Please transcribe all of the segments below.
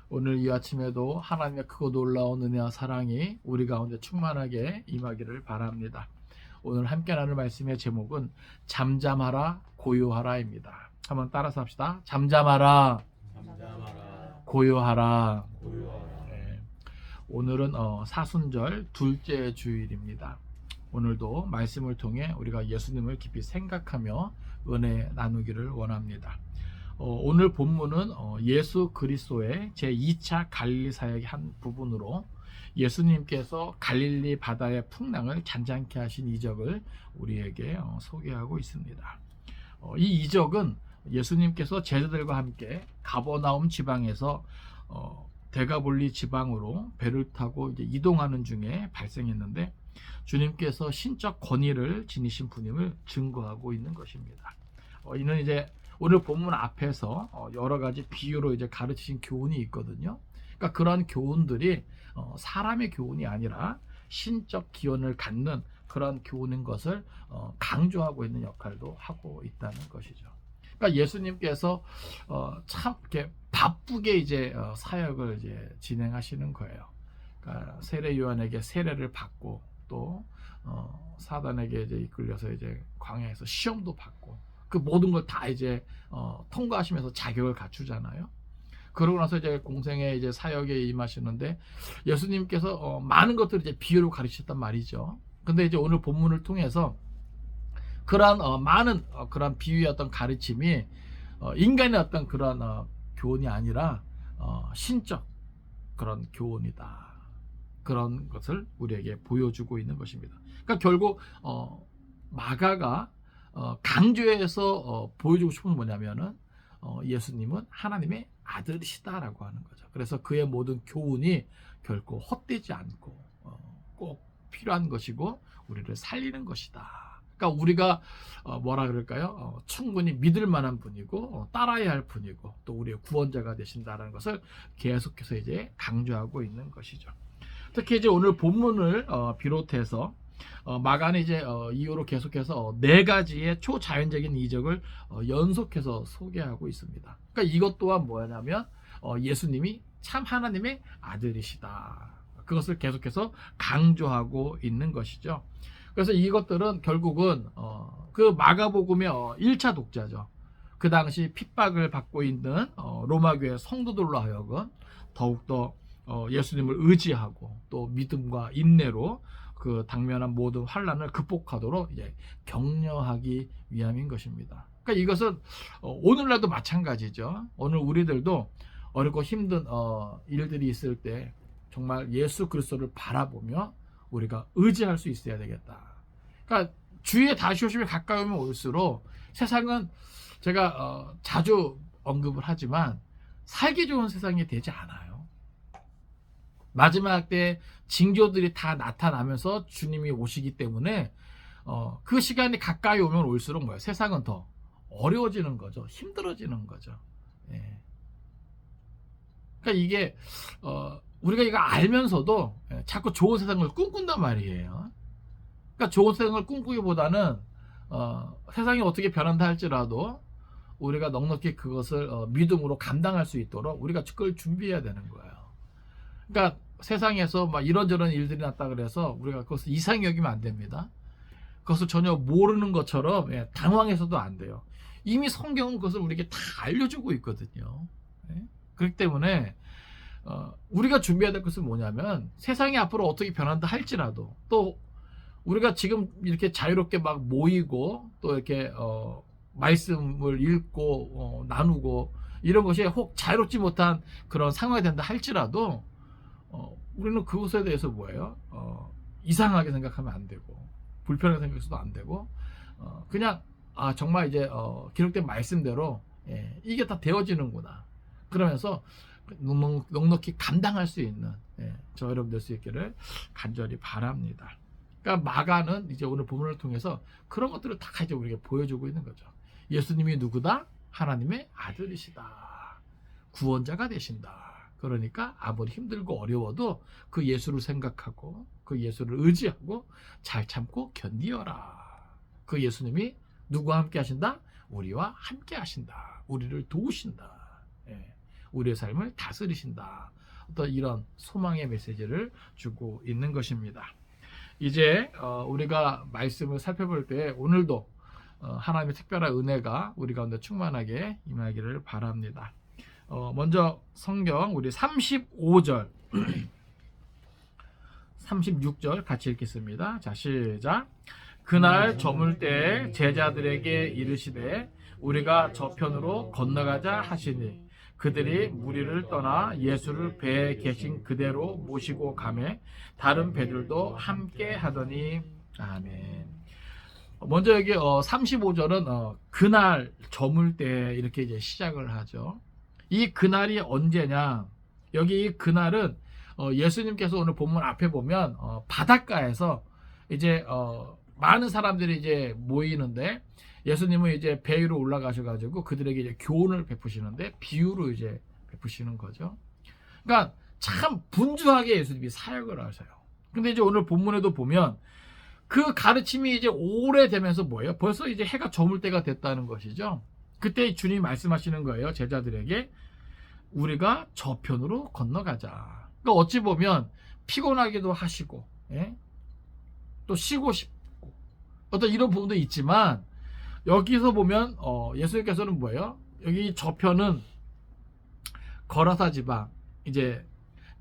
오늘 이 아침에도 하나님의 크고 놀라운 은혜와 사랑이 우리 가운데 충만하게 임하기를 바랍니다. 오늘 함께 나눌 말씀의 제목은 잠잠하라 고요하라입니다. 한번 따라서 합시다. 잠잠하라 고요하라. 네. 오늘은 사순절 둘째 주일입니다. 오늘도 말씀을 통해 우리가 예수님을 깊이 생각하며 은혜 나누기를 원합니다. 오늘 본문은 예수 그리스도의 제2차 갈릴리 사역의 한 부분으로 예수님께서 갈릴리 바다의 풍랑을 잔잔케 하신 이적을 우리에게 소개하고 있습니다. 이 이적은 예수님께서 제자들과 함께 가버나움 지방에서 데가볼리 지방으로 배를 타고 이제 이동하는 중에 발생했는데 주님께서 신적 권위를 지니신 분임을 증거하고 있는 것입니다. 이는 이제 오늘 본문 앞에서 여러 가지 비유로 이제 가르치신 교훈이 있거든요. 그러니까 그런 교훈들이 사람의 교훈이 아니라 신적 기원을 갖는 그런 교훈인 것을 강조하고 있는 역할도 하고 있다는 것이죠. 그러니까 예수님께서 참 이렇게 바쁘게 이제 사역을 이제 진행하시는 거예요. 그러니까 세례 요한에게 세례를 받고 또 사단에게 이제 이끌려서 이제 광야에서 시험도 받고 그 모든 걸 다 이제 통과하시면서 자격을 갖추잖아요. 그러고 나서 이제 공생의 이제 사역에 임하시는데 예수님께서 많은 것들을 이제 비유로 가르치셨단 말이죠. 근데 이제 오늘 본문을 통해서 그러한 많은 그런 비유의 어떤 가르침이 인간의 어떤 그런 교훈이 아니라 신적 그런 교훈이다. 그런 것을 우리에게 보여주고 있는 것입니다. 그러니까 결국 마가가 강조해서 보여주고 싶은 건 뭐냐면은 예수님은 하나님의 아들이시다라고 하는 거죠. 그래서 그의 모든 교훈이 결코 헛되지 않고 꼭 필요한 것이고 우리를 살리는 것이다. 그러니까 우리가 뭐라 그럴까요? 충분히 믿을 만한 분이고 따라야 할 분이고 또 우리의 구원자가 되신다라는 것을 계속해서 이제 강조하고 있는 것이죠. 특히 이제 오늘 본문을 비롯해서 마가는 이제 이후로 계속해서 네 가지의 초자연적인 이적을 연속해서 소개하고 있습니다. 그러니까 이것 또한 뭐냐면 예수님이 참 하나님의 아들이시다. 그것을 계속해서 강조하고 있는 것이죠. 그래서 이것들은 결국은 그 마가복음의 1차 독자죠. 그 당시 핍박을 받고 있는 로마교회 성도들로 하여금 더욱더 예수님을 의지하고 또 믿음과 인내로 그 당면한 모든 환난을 극복하도록 이제 격려하기 위함인 것입니다. 그러니까 이것은 오늘날도 마찬가지죠. 오늘 우리들도 어렵고 힘든 일들이 있을 때 정말 예수 그리스도를 바라보며 우리가 의지할 수 있어야 되겠다. 그러니까 주의 다시 오심에 가까이 오면 올수록 세상은 제가 자주 언급을 하지만 살기 좋은 세상이 되지 않아요. 마지막 때 징조들이 다 나타나면서 주님이 오시기 때문에 그 시간이 가까이 오면 올수록 뭐예요? 세상은 더 어려워지는 거죠. 힘들어지는 거죠. 예. 그러니까 이게 우리가 이거 알면서도 자꾸 좋은 세상을 꿈꾼단 말이에요. 그러니까 좋은 세상을 꿈꾸기보다는 세상이 어떻게 변한다 할지라도 우리가 넉넉히 그것을 믿음으로 감당할 수 있도록 우리가 그걸 준비해야 되는 거예요. 그러니까 세상에서 막 이런저런 일들이 났다 그래서 우리가 그것을 이상히 여기면 안 됩니다. 그것을 전혀 모르는 것처럼 당황해서도 안 돼요. 이미 성경은 그것을 우리에게 다 알려주고 있거든요. 그렇기 때문에 우리가 준비해야 될 것은 뭐냐면 세상이 앞으로 어떻게 변한다 할지라도 또 우리가 지금 이렇게 자유롭게 막 모이고 또 이렇게 말씀을 읽고 나누고 이런 것이 혹 자유롭지 못한 그런 상황이 된다 할지라도 우리는 그것에 대해서 뭐예요? 이상하게 생각하면 안 되고 불편하게 생각해서도 안 되고 그냥 정말 이제 기록된 말씀대로 이게 다 되어지는구나 그러면서 넉넉히 감당할 수 있는 저 여러분 될 수 있기를 간절히 바랍니다. 그러니까 마가는 이제 오늘 본문을 통해서 그런 것들을 다 이제 우리에게 보여주고 있는 거죠. 예수님이 누구다? 하나님의 아들이시다. 구원자가 되신다. 그러니까 아무리 힘들고 어려워도 그 예수를 생각하고 그 예수를 의지하고 잘 참고 견디어라. 그 예수님이 누구와 함께 하신다? 우리와 함께 하신다. 우리를 도우신다. 우리의 삶을 다스리신다. 어떤 이런 소망의 메시지를 주고 있는 것입니다. 이제 우리가 말씀을 살펴볼 때 오늘도 하나님의 특별한 은혜가 우리 가운데 충만하게 임하기를 바랍니다. 먼저 성경 우리 35절 36절 같이 읽겠습니다. 자, 시작. 그날 저물 때 제자들에게 이르시되 우리가 저편으로 건너가자 하시니 그들이 무리를 떠나 예수를 배에 계신 그대로 모시고 가매 다른 배들도 함께 하더니 아멘. 먼저 여기 35절은 그날 저물 때 이렇게 이제 시작을 하죠. 이 그날이 언제냐? 여기 이 그날은 예수님께서 오늘 본문 앞에 보면 바닷가에서 이제 많은 사람들이 이제 모이는데 예수님은 이제 배 위로 올라가셔가지고 그들에게 이제 교훈을 베푸시는데 비유로 이제 베푸시는 거죠. 그러니까 참 분주하게 예수님이 사역을 하셔요. 근데 이제 오늘 본문에도 보면 그 가르침이 이제 오래되면서 뭐예요? 벌써 이제 해가 저물 때가 됐다는 것이죠. 그때 주님이 말씀하시는 거예요. 제자들에게 우리가 저편으로 건너가자. 그러니까 어찌 보면 피곤하기도 하시고, 예? 또 쉬고 싶고 어떤 이런 부분도 있지만 여기서 보면 예수님께서는 뭐예요? 여기 저편은 거라사 지방 이제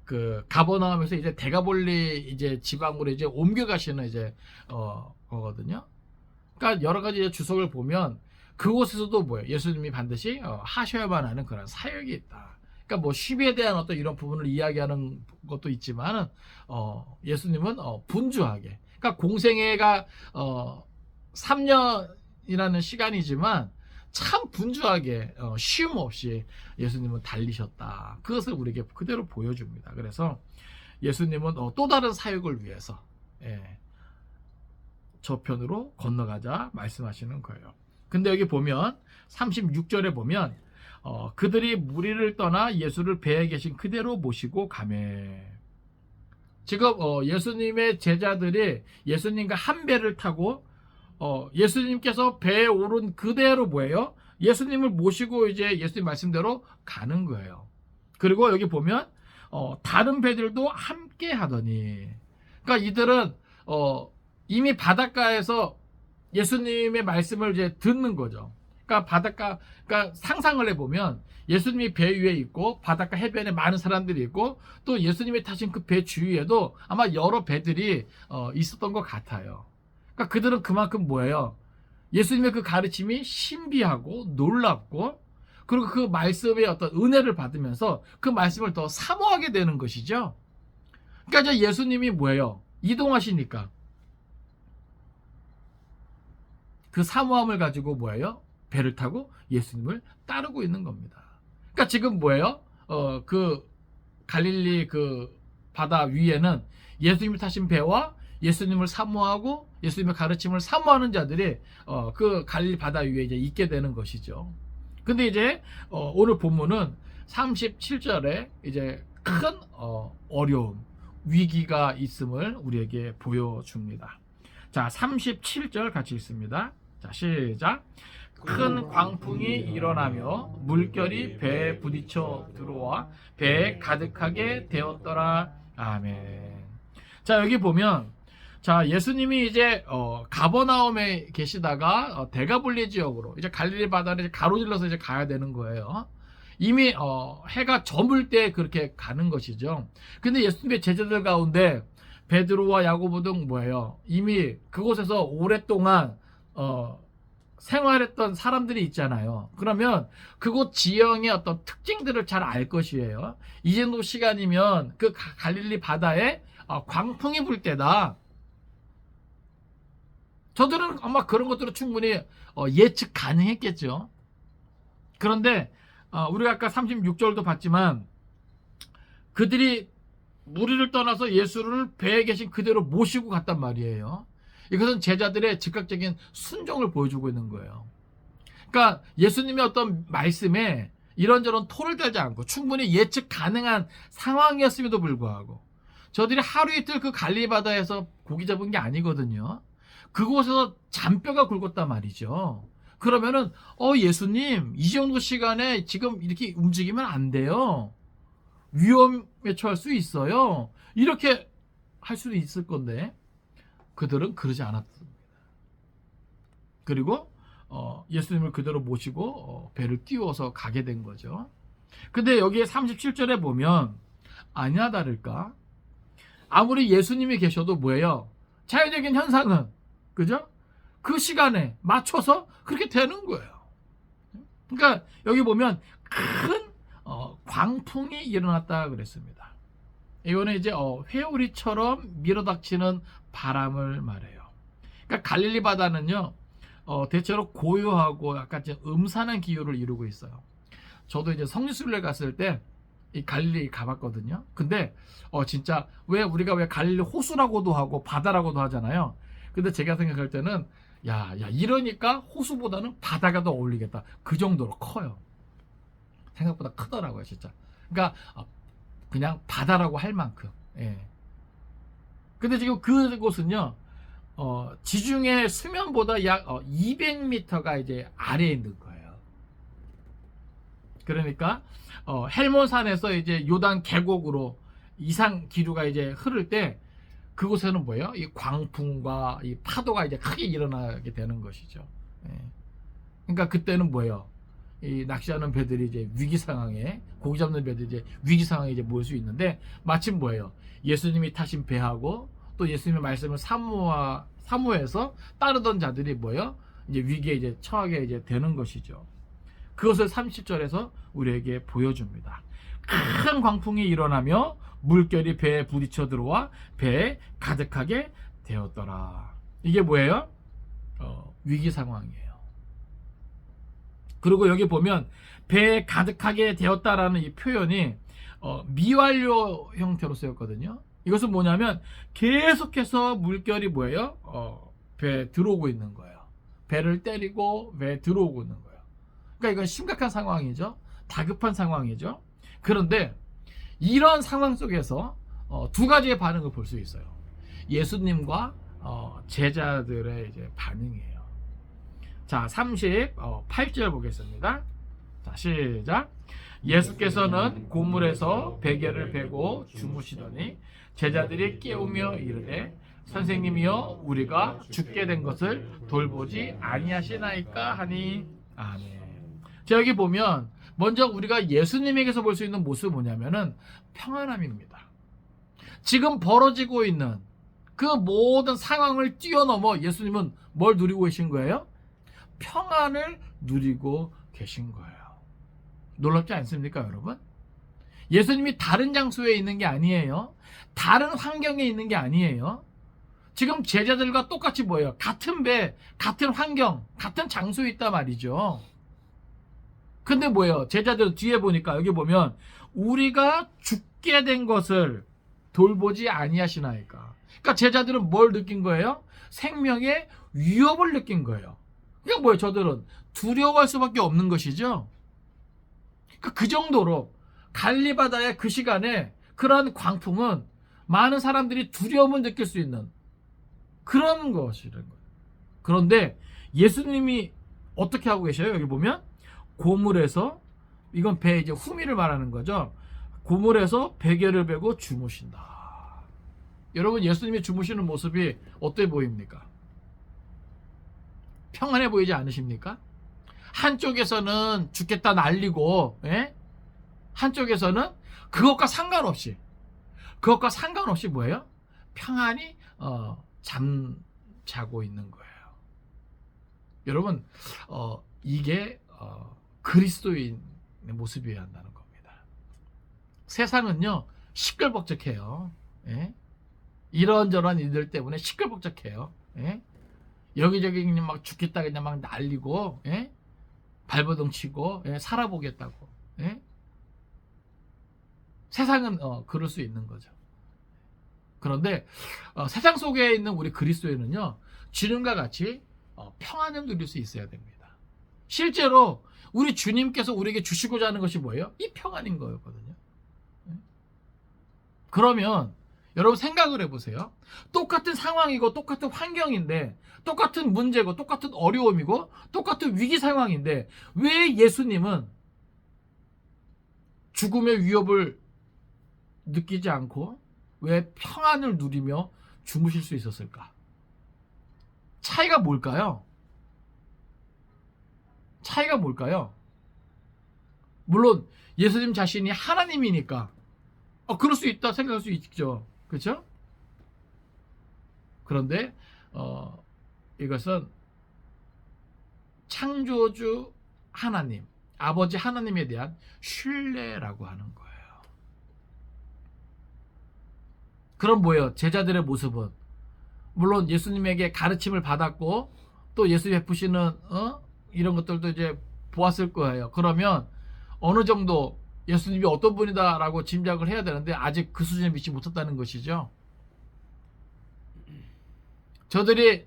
그 가버나움에서 이제 데가볼리 이제 지방으로 이제 옮겨가시는 이제 거거든요. 그러니까 여러 가지 주석을 보면 그곳에서도 뭐예요? 예수님이 반드시 하셔야만 하는 그런 사역이 있다. 그러니까 뭐 쉼에 대한 어떤 이런 부분을 이야기하는 것도 있지만은 예수님은 분주하게. 그러니까 공생애가 3년이라는 시간이지만 참 분주하게 쉼 없이 예수님은 달리셨다. 그것을 우리에게 그대로 보여줍니다. 그래서 예수님은 또 다른 사역을 위해서 저편으로 건너가자 말씀하시는 거예요. 근데 여기 보면 36절에 보면 그들이 무리를 떠나 예수를 배에 계신 그대로 모시고 가매. 지금 예수님의 제자들이 예수님과 한 배를 타고 예수님께서 배에 오른 그대로 뭐예요? 예수님을 모시고 이제 예수님 말씀대로 가는 거예요. 그리고 여기 보면 다른 배들도 함께 하더니, 그러니까 이들은 이미 바닷가에서 예수님의 말씀을 이제 듣는 거죠. 그러니까 그러니까 상상을 해보면 예수님이 배 위에 있고 바닷가 해변에 많은 사람들이 있고 또 예수님이 타신 그 배 주위에도 아마 여러 배들이 있었던 것 같아요. 그러니까 그들은 그만큼 뭐예요? 예수님의 그 가르침이 신비하고 놀랍고 그리고 그 말씀의 어떤 은혜를 받으면서 그 말씀을 더 사모하게 되는 것이죠. 그러니까 이제 예수님이 뭐예요? 이동하시니까 그 사모함을 가지고 뭐예요? 배를 타고 예수님을 따르고 있는 겁니다. 그러니까 지금 뭐예요? 그 갈릴리 그 바다 위에는 예수님이 타신 배와 예수님을 사모하고 예수님의 가르침을 사모하는 자들이 그 갈릴리 바다 위에 이제 있게 되는 것이죠. 근데 이제 오늘 본문은 37절에 이제 큰 어려움, 위기가 있음을 우리에게 보여줍니다. 자, 37절 같이 읽습니다. 자, 시작. 큰 광풍이 일어나며 물결이 배에 부딪혀 들어와 배에 가득하게 되었더라. 아멘. 자, 여기 보면 자, 예수님이 이제 가버나움에 계시다가 데가볼리 지역으로 이제 갈릴리 바다를 가로질러서 이제 가야 되는 거예요. 이미 해가 저물 때 그렇게 가는 것이죠. 근데 예수님의 제자들 가운데 베드로와 야고보 등 뭐예요? 이미 그곳에서 오랫동안 생활했던 사람들이 있잖아요. 그러면 그곳 지형의 어떤 특징들을 잘 알 것이에요. 이 정도 시간이면 그 갈릴리 바다에 광풍이 불 때다. 저들은 아마 그런 것들을 충분히 예측 가능했겠죠. 그런데 우리가 아까 36절도 봤지만 그들이 무리를 떠나서 예수를 배에 계신 그대로 모시고 갔단 말이에요. 이것은 제자들의 즉각적인 순종을 보여주고 있는 거예요. 그러니까 예수님의 어떤 말씀에 이런저런 토를 달지 않고 충분히 예측 가능한 상황이었음에도 불구하고 저들이 하루 이틀 그 갈릴리 바다에서 고기 잡은 게 아니거든요. 그곳에서 잔뼈가 굵었단 말이죠. 그러면은 예수님 이 정도 시간에 지금 이렇게 움직이면 안 돼요. 위험에 처할 수 있어요. 이렇게 할 수도 있을 건데 그들은 그러지 않았습니다. 그리고 예수님을 그대로 모시고 배를 띄워서 가게 된 거죠. 근데 여기에 37절에 보면 아니나 다를까 아무리 예수님이 계셔도 뭐예요? 자연적인 현상은 그죠? 그 시간에 맞춰서 그렇게 되는 거예요. 그러니까 여기 보면 큰 광풍이 일어났다 그랬습니다. 이거는 이제 회오리처럼 밀어닥치는 바람을 말해요. 그러니까 갈릴리 바다는요 대체로 고요하고 약간 음산한 기후를 이루고 있어요. 저도 이제 성지순례 갔을 때 이 갈릴리 가봤거든요. 근데 진짜 우리가 갈릴리 호수라고도 하고 바다라고도 하잖아요. 근데 제가 생각할 때는 야 이러니까 호수보다는 바다가 더 어울리겠다. 그 정도로 커요. 생각보다 크더라고요, 진짜. 그러니까 그냥 바다라고 할 만큼. 예. 근데 지금 그곳은요, 지중해 수면보다 약 200m가 이제 아래에 있는 거예요. 그러니까 헬몬산에서 이제 요단 계곡으로 이상 기류가 이제 흐를 때 그곳에는 뭐예요? 이 광풍과 이 파도가 이제 크게 일어나게 되는 것이죠. 예. 그러니까 그때는 뭐예요? 이 낚시하는 배들이 이제 위기 상황에 고기 잡는 배들이 이제 위기 상황에 이제 모일 수 있는데 마침 뭐예요? 예수님이 타신 배하고 또 예수님의 말씀을 사모해서 따르던 자들이 뭐예요? 이제 위기에 이제 처하게 이제 되는 것이죠. 그것을 30절에서 우리에게 보여줍니다. 큰 광풍이 일어나며 물결이 배에 부딪혀 들어와 배에 가득하게 되었더라. 이게 뭐예요? 위기 상황이에요. 그리고 여기 보면 배에 가득하게 되었다라는 이 표현이 미완료 형태로 쓰였거든요. 이것은 뭐냐면 계속해서 물결이 뭐예요? 배에 들어오고 있는 거예요. 배를 때리고 배에 들어오고 있는 거예요. 그러니까 이건 심각한 상황이죠. 다급한 상황이죠. 그런데 이런 상황 속에서 두 가지의 반응을 볼 수 있어요. 예수님과 제자들의 이제 반응이에요. 자, 38절 보겠습니다. 자, 시작. 예수께서는 고물에서 베개를 베고 주무시더니 제자들이 깨우며 이르되 선생님이여 우리가 죽게 된 것을 돌보지 아니하시나이까 하니 아멘. 자, 여기 보면 먼저 우리가 예수님에게서 볼 수 있는 모습은 뭐냐면은 평안함입니다. 지금 벌어지고 있는 그 모든 상황을 뛰어넘어 예수님은 뭘 누리고 계신 거예요? 평안을 누리고 계신 거예요. 놀랍지 않습니까, 여러분? 예수님이 다른 장소에 있는 게 아니에요. 다른 환경에 있는 게 아니에요. 지금 제자들과 똑같이 뭐예요? 같은 배, 같은 환경, 같은 장소에 있단 말이죠. 근데 뭐예요? 제자들 뒤에 보니까 여기 보면 우리가 죽게 된 것을 돌보지 아니하시나이까. 그러니까 제자들은 뭘 느낀 거예요? 생명의 위협을 느낀 거예요. 그러니까 뭐예요? 저들은 두려워할 수밖에 없는 것이죠. 그 정도로 갈리바다의 그 시간에 그러한 광풍은 많은 사람들이 두려움을 느낄 수 있는 그런 것이라는 거예요. 그런데 예수님이 어떻게 하고 계셔요? 여기 보면 고물에서, 이건 배 이제 후미를 말하는 거죠. 고물에서 베개를 베고 주무신다. 여러분, 예수님이 주무시는 모습이 어때 보입니까? 평안해 보이지 않으십니까? 한쪽에서는 죽겠다 난리고, 예? 한쪽에서는 그것과 상관없이 뭐예요? 평안히 잠자고 있는 거예요. 여러분, 이게 그리스도인의 모습이어야 한다는 겁니다. 세상은요 시끌벅적해요. 예? 이런저런 일들 때문에 시끌벅적해요. 예? 여기저기 그냥 막 죽겠다 그냥 막 난리고, 예? 발버둥 치고, 예? 살아보겠다고. 예? 세상은 그럴 수 있는 거죠. 그런데 세상 속에 있는 우리 그리스도인은요 지금과 같이 평안을 누릴 수 있어야 됩니다. 실제로 우리 주님께서 우리에게 주시고자 하는 것이 뭐예요? 이 평안인 거였거든요. 그러면 여러분 생각을 해보세요. 똑같은 상황이고 똑같은 환경인데, 똑같은 문제고 똑같은 어려움이고 똑같은 위기 상황인데, 왜 예수님은 죽음의 위협을 느끼지 않고 왜 평안을 누리며 주무실 수 있었을까? 차이가 뭘까요? 차이가 뭘까요? 물론 예수님 자신이 하나님이니까 그럴 수 있다 생각할 수 있죠. 그렇죠? 그런데 이것은 창조주 하나님, 아버지 하나님에 대한 신뢰라고 하는 거예요. 그럼 뭐예요? 제자들의 모습은 물론 예수님에게 가르침을 받았고 또 예수님 베푸시는 이런 것들도 이제 보았을 거예요. 그러면 어느 정도 예수님이 어떤 분이다라고 짐작을 해야 되는데 아직 그 수준에 미치지 못했다는 것이죠. 저들이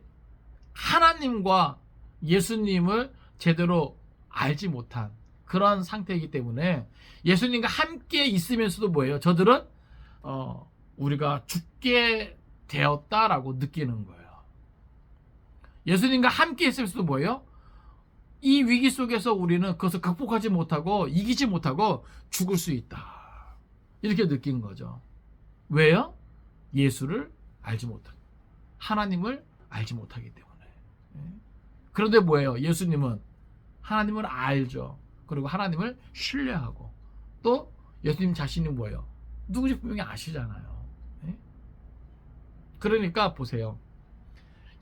하나님과 예수님을 제대로 알지 못한 그런 상태이기 때문에 예수님과 함께 있으면서도 뭐예요? 저들은 우리가 죽게 되었다라고 느끼는 거예요. 예수님과 함께 있으면서도 뭐예요? 이 위기 속에서 우리는 그것을 극복하지 못하고 이기지 못하고 죽을 수 있다. 이렇게 느낀 거죠. 왜요? 예수를 알지 못하고 하나님을 알지 못하기 때문에. 그런데 뭐예요? 예수님은 하나님을 알죠. 그리고 하나님을 신뢰하고 또 예수님 자신이 뭐예요? 누구지 분명히 아시잖아요. 그러니까 보세요.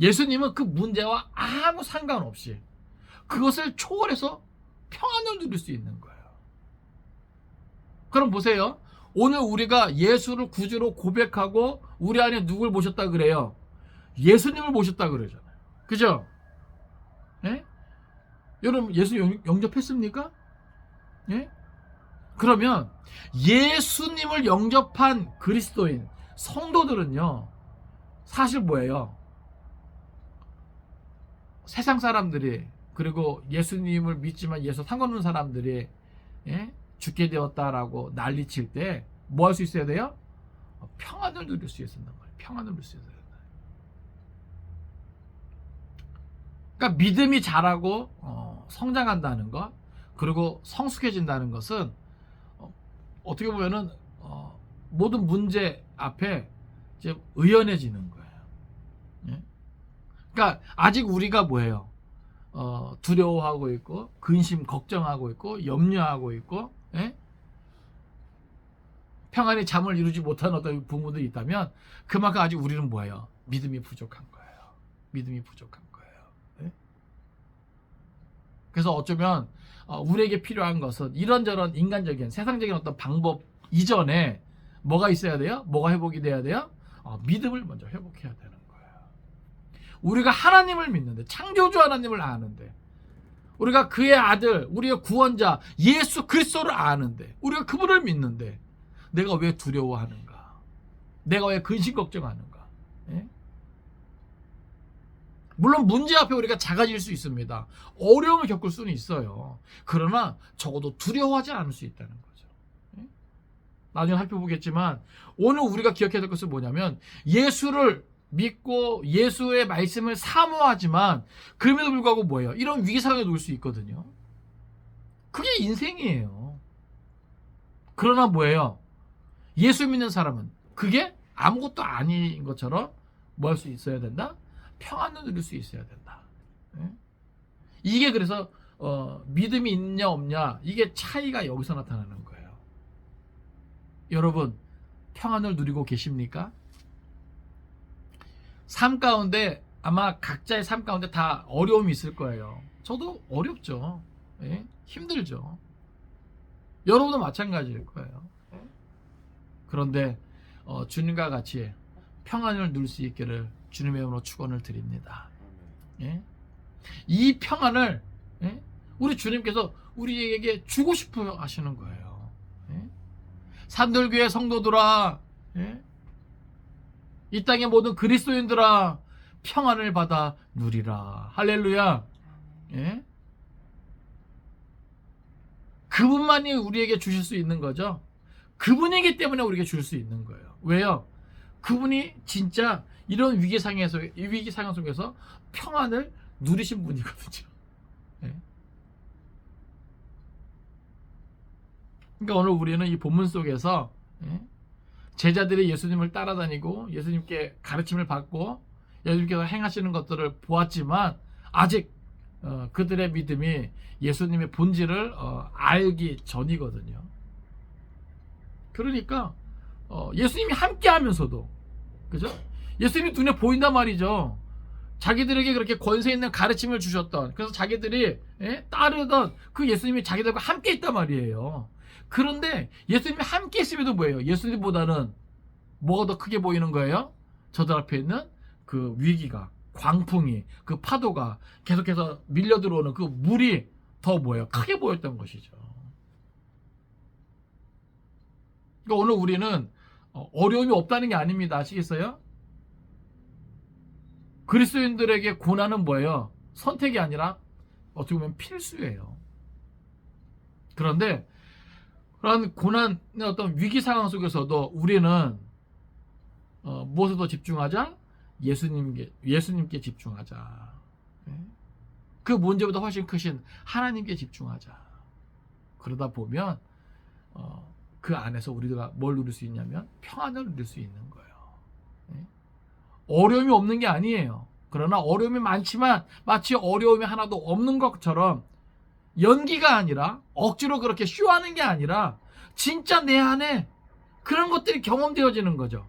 예수님은 그 문제와 아무 상관없이 그것을 초월해서 평안을 누릴 수 있는 거예요. 그럼 보세요. 오늘 우리가 예수를 구주로 고백하고 우리 안에 누굴 모셨다 그래요? 예수님을 모셨다 그러잖아요. 그죠? 예? 여러분 예수 영접했습니까? 예? 그러면 예수님을 영접한 그리스도인 성도들은요, 사실 뭐예요? 세상 사람들이 그리고 예수님을 믿지만 예수 상관없는 사람들이 죽게 되었다라고 난리칠 때 뭐 할 수 있어야 돼요? 평안을 누릴 수 있어야 된단 말이에요. 평안을 누릴 수 있어야 된다. 그러니까 믿음이 자라고 성장한다는 것, 그리고 성숙해진다는 것은 어떻게 보면은 모든 문제 앞에 이제 의연해지는 거예요. 예? 그러니까 아직 우리가 뭐예요? 두려워하고 있고 근심 걱정하고 있고 염려하고 있고 평안히 잠을 이루지 못하는 어떤 부분들이 있다면 그만큼 아직 우리는 뭐예요? 믿음이 부족한 거예요. 믿음이 부족한 거예요. 그래서 어쩌면 우리에게 필요한 것은 이런저런 인간적인 세상적인 어떤 방법 이전에 뭐가 있어야 돼요? 뭐가 회복이 돼야 돼요? 믿음을 먼저 회복해야 되는 거예요. 우리가 하나님을 믿는데, 창조주 하나님을 아는데, 우리가 그의 아들, 우리의 구원자 예수 그리스도를 아는데, 우리가 그분을 믿는데 내가 왜 두려워하는가? 내가 왜 근심 걱정하는가? 물론 문제 앞에 우리가 작아질 수 있습니다. 어려움을 겪을 수는 있어요. 그러나 적어도 두려워하지 않을 수 있다는 거죠. 나중에 살펴보겠지만 오늘 우리가 기억해야 될 것은 뭐냐면 예수를 믿고 예수의 말씀을 사모하지만 그럼에도 불구하고 뭐예요? 이런 위기 상황에 놓을 수 있거든요. 그게 인생이에요. 그러나 뭐예요? 예수 믿는 사람은 그게 아무것도 아닌 것처럼 뭐 할 수 있어야 된다? 평안을 누릴 수 있어야 된다. 이게 그래서 믿음이 있냐 없냐 이게 차이가 여기서 나타나는 거예요. 여러분 평안을 누리고 계십니까? 삶 가운데 아마 각자의 삶 가운데 다 어려움이 있을 거예요. 저도 어렵죠. 힘들죠. 여러분도 마찬가지일 거예요. 그런데 주님과 같이 평안을 누릴 수 있기를 주님의 이름으로 축원을 드립니다. 이 평안을 우리 주님께서 우리에게 주고 싶어 하시는 거예요. 산들교회 성도들아, 이 땅의 모든 그리스도인들아, 평안을 받아 누리라. 할렐루야. 그분만이 우리에게 주실 수 있는 거죠. 그분이기 때문에 우리에게 줄 수 있는 거예요. 왜요? 그분이 진짜 이런 위기 상황 속에서 평안을 누리신 분이거든요. 예. 그러니까 오늘 우리는 이 본문 속에서 제자들이 예수님을 따라다니고 예수님께 가르침을 받고 예수님께서 행하시는 것들을 보았지만 아직 그들의 믿음이 예수님의 본질을 알기 전이거든요. 그러니까 예수님이 함께 하면서도, 그죠? 예수님이 눈에 보인단 말이죠. 자기들에게 그렇게 권세 있는 가르침을 주셨던, 그래서 자기들이 따르던 그 예수님이 자기들과 함께 있단 말이에요. 그런데 예수님이 함께 있음에도 뭐예요? 예수님보다는 뭐가 더 크게 보이는 거예요? 저들 앞에 있는 그 위기가, 광풍이, 그 파도가 계속해서 밀려 들어오는 그 물이 더 뭐예요? 크게 보였던 것이죠. 그러니까 오늘 우리는 어려움이 없다는 게 아닙니다. 아시겠어요? 그리스도인들에게 고난은 뭐예요? 선택이 아니라 어떻게 보면 필수예요. 그런데 그런 고난의 어떤 위기 상황 속에서도 우리는 무엇에 더 집중하자? 예수님께 집중하자. 그 문제보다 훨씬 크신 하나님께 집중하자. 그러다 보면 그 안에서 우리가 뭘 누릴 수 있냐면 평안을 누릴 수 있는 거예요. 어려움이 없는 게 아니에요. 그러나 어려움이 많지만 마치 어려움이 하나도 없는 것처럼 연기가 아니라 억지로 그렇게 쇼하는 게 아니라 진짜 내 안에 그런 것들이 경험되어지는 거죠.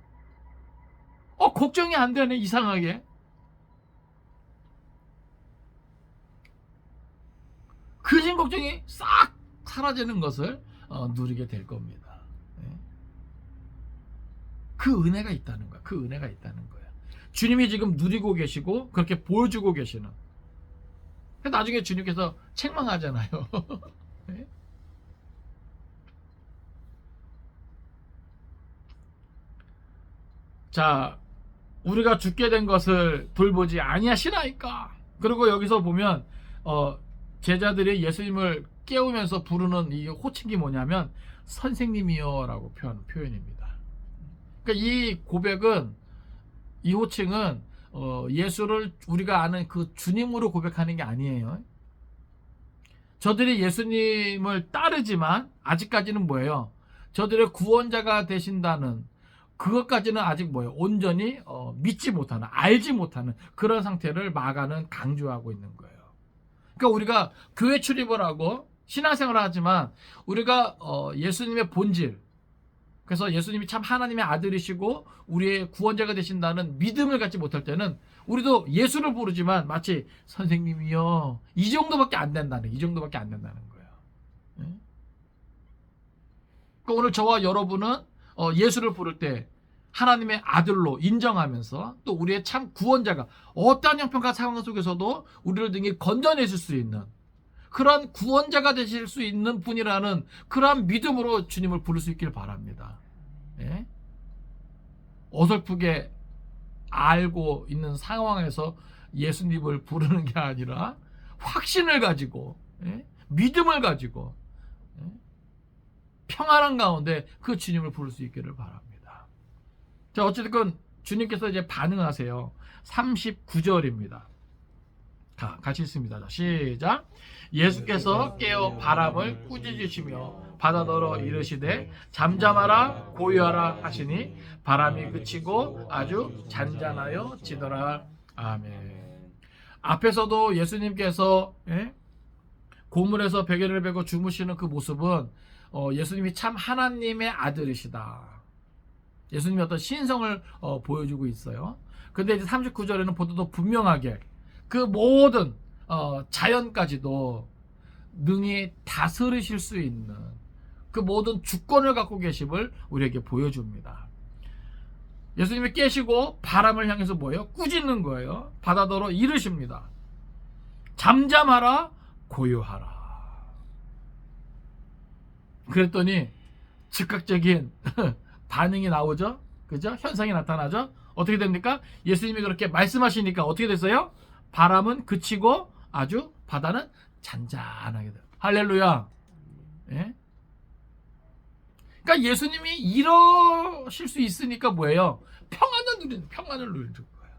걱정이 안 되네, 이상하게. 근심 걱정이 싹 사라지는 것을 누리게 될 겁니다. 그 은혜가 있다는 거야. 그 은혜가 있다는 거야. 주님이 지금 누리고 계시고 그렇게 보여주고 계시는. 나중에 주님께서 책망하잖아요. 네? 자, 우리가 죽게 된 것을 돌보지 아니하시나이까. 그리고 여기서 보면 제자들이 예수님을 깨우면서 부르는 이 호칭이 뭐냐면 선생님이여 라고 표현입니다. 그러니까 이 고백은, 이 호칭은 예수를 우리가 아는 그 주님으로 고백하는 게 아니에요. 저들이 예수님을 따르지만 아직까지는 뭐예요? 저들의 구원자가 되신다는 그것까지는 아직 뭐예요? 온전히 믿지 못하는, 알지 못하는 그런 상태를 마가는 강조하고 있는 거예요. 그러니까 우리가 교회 출입을 하고 신앙생활을 하지만 우리가 예수님의 본질, 그래서 예수님이 참 하나님의 아들이시고 우리의 구원자가 되신다는 믿음을 갖지 못할 때는 우리도 예수를 부르지만 마치 선생님이요, 이 정도밖에 안 된다는 거예요. 그러니까 오늘 저와 여러분은 예수를 부를 때 하나님의 아들로 인정하면서 또 우리의 참 구원자가 어떠한 형편과 상황 속에서도 우리를 등에 건져내실 수 있는 그러한 구원자가 되실 수 있는 분이라는 그러한 믿음으로 주님을 부를 수 있길 바랍니다. 예? 어설프게 알고 있는 상황에서 예수님을 부르는 게 아니라 확신을 가지고, 믿음을 가지고, 평안한 가운데 그 주님을 부를 수 있기를 바랍니다. 자, 어쨌든 주님께서 이제 반응하세요. 39절입니다. 같이 읽습니다. 자, 시작. 예수께서 깨어 바람을 꾸짖으시며 바다더러 이르시되 잠잠하라 고요하라 하시니 바람이 그치고 아주 잔잔하여 지더라. 아멘. 앞에서도 예수님께서 고물에서 베개를 베고 주무시는 그 모습은 예수님이 참 하나님의 아들이시다. 예수님이 어떤 신성을 보여주고 있어요. 근데 이제 39절에는 보다 더 분명하게 그 모든 자연까지도 능히 다스리실 수 있는 그 모든 주권을 갖고 계심을 우리에게 보여줍니다. 예수님이 깨시고 바람을 향해서 뭐예요? 꾸짖는 거예요. 바다더러 이르십니다. 잠잠하라 고요하라. 그랬더니 즉각적인 반응이 나오죠. 그죠? 현상이 나타나죠. 어떻게 됩니까? 예수님이 그렇게 말씀하시니까 어떻게 됐어요? 바람은 그치고 아주 바다는 잔잔하게 돼요. 할렐루야. 예? 그러니까 예수님이 이러실 수 있으니까 뭐예요? 평안을 누리는 거예요.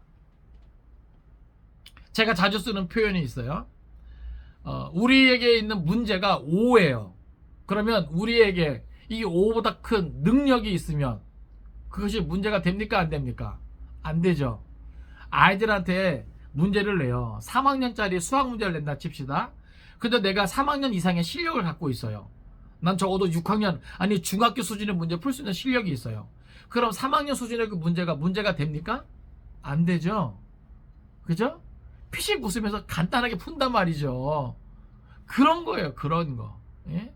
제가 자주 쓰는 표현이 있어요. 우리에게 있는 문제가 오예요. 그러면 우리에게 이 오보다 큰 능력이 있으면 그것이 문제가 됩니까? 안 됩니까? 안 되죠. 아이들한테 문제를 내요. 3학년짜리 수학 문제를 낸다 칩시다. 근데 내가 3학년 이상의 실력을 갖고 있어요. 난 적어도 6학년, 아니 중학교 수준의 문제 풀 수 있는 실력이 있어요. 그럼 3학년 수준의 그 문제가 됩니까? 안 되죠. 그죠? 피식 웃으면서 간단하게 푼단 말이죠. 그런 거예요. 그런 거. 예?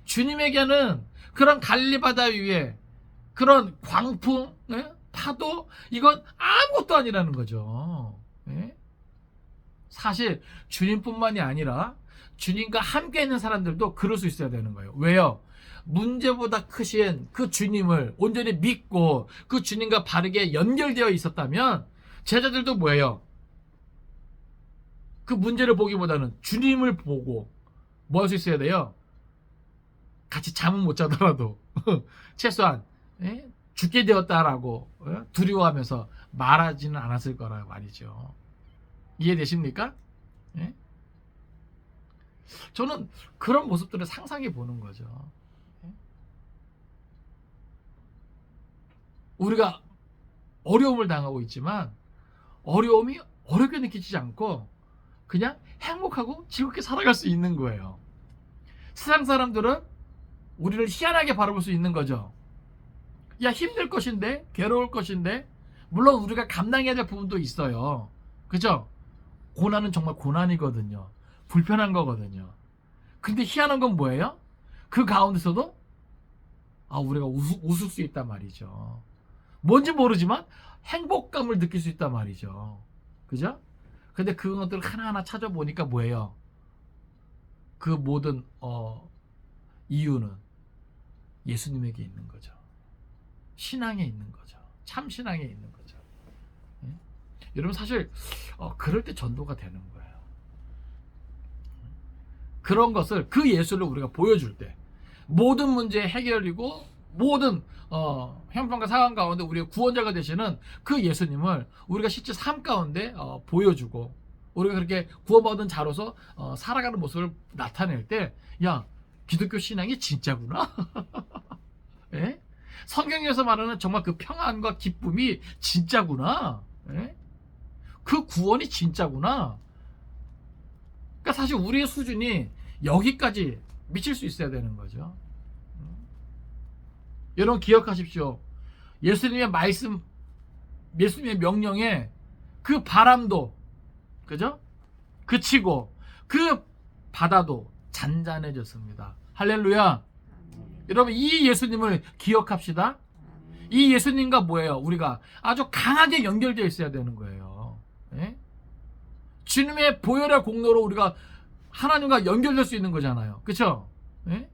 주님에게는 그런 갈리바다 위에 그런 광풍, 예? 파도, 이건 아무것도 아니라는 거죠. 예? 사실 주님뿐만이 아니라 주님과 함께 있는 사람들도 그럴 수 있어야 되는 거예요. 왜요? 문제보다 크신 그 주님을 온전히 믿고 그 주님과 바르게 연결되어 있었다면 제자들도 뭐예요? 그 문제를 보기보다는 주님을 보고 뭐 할 수 있어야 돼요? 같이 잠은 못 자더라도 최소한 죽게 되었다라고 두려워하면서 말하지는 않았을 거라 말이죠. 이해되십니까? 예? 저는 그런 모습들을 상상해 보는 거죠. 우리가 어려움을 당하고 있지만 어려움이 어렵게 느끼지 않고 그냥 행복하고 즐겁게 살아갈 수 있는 거예요. 세상 사람들은 우리를 희한하게 바라볼 수 있는 거죠. 야, 힘들 것인데, 괴로울 것인데, 물론 우리가 감당해야 될 부분도 있어요. 그죠? 고난은 정말 고난이거든요. 불편한 거거든요. 근데 희한한 건 뭐예요? 그 가운데서도 우리가 웃을 수 있단 말이죠. 뭔지 모르지만 행복감을 느낄 수 있단 말이죠. 그죠? 근데 그것들을 하나하나 찾아보니까 뭐예요? 그 모든 이유는 예수님에게 있는 거죠. 신앙에 있는 거죠. 참 신앙에 있는 거죠. 예? 여러분 사실 그럴 때 전도가 되는 거예요. 그런 것을 그 예수를 우리가 보여줄 때 모든 문제의 해결이고 모든 형편과 상황 가운데 우리의 구원자가 되시는 그 예수님을 우리가 실제 삶 가운데 보여주고 우리가 그렇게 구원받은 자로서 살아가는 모습을 나타낼 때 야, 기독교 신앙이 진짜구나. 예? 성경에서 말하는 정말 그 평안과 기쁨이 진짜구나. 예? 그 구원이 진짜구나. 그러니까 사실 우리의 수준이 여기까지 미칠 수 있어야 되는 거죠. 여러분 기억하십시오. 예수님의 말씀, 예수님의 명령에 그 바람도, 그죠? 그치고 그 바다도 잔잔해졌습니다. 할렐루야. 여러분 이 예수님을 기억합시다. 이 예수님과 뭐예요? 우리가 아주 강하게 연결되어 있어야 되는 거예요. 예? 주님의 보혈의 공로로 우리가 하나님과 연결될 수 있는 거잖아요. 그렇죠? 예?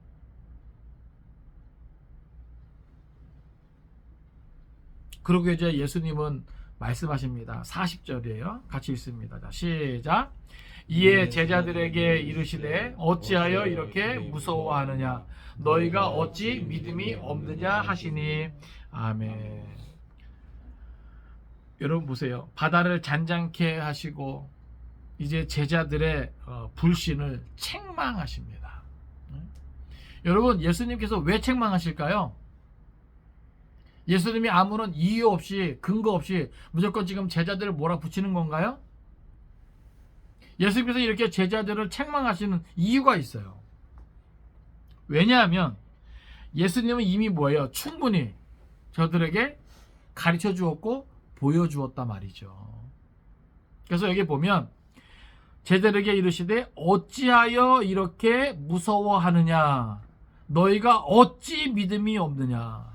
그리고 이제 예수님은 말씀하십니다. 40절이에요. 같이 읽습니다. 자, 시작. 이에 제자들에게 이르시되 어찌하여 이렇게 무서워하느냐? 너희가 어찌 믿음이 없느냐 하시니. 아멘. 여러분 보세요. 바다를 잔잔케 하시고 이제 제자들의 불신을 책망하십니다. 여러분 예수님께서 왜 책망하실까요? 예수님이 아무런 이유 없이 근거 없이 무조건 지금 제자들을 몰아붙이는 건가요? 예수님께서 이렇게 제자들을 책망하시는 이유가 있어요. 왜냐하면 예수님은 이미 뭐예요? 충분히 저들에게 가르쳐 주었고 보여주었다 말이죠. 그래서 여기 보면 제자들에게 이르시되 어찌하여 이렇게 무서워하느냐? 너희가 어찌 믿음이 없느냐?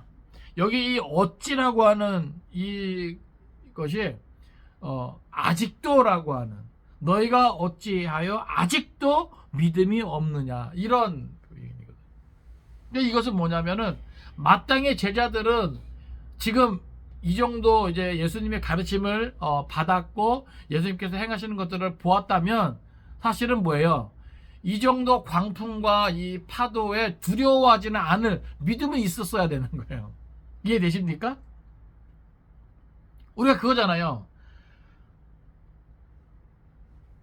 여기 이 어찌라고 하는 이것이 아직도라고 하는, 너희가 어찌하여 아직도 믿음이 없느냐, 이런 얘기거든요. 근데 이것은 뭐냐면은 마땅히 제자들은 지금 이 정도 이제 예수님의 가르침을 받았고 예수님께서 행하시는 것들을 보았다면 사실은 뭐예요? 이 정도 광풍과 이 파도에 두려워하지는 않을 믿음이 있었어야 되는 거예요. 이해되십니까? 우리가 그거잖아요.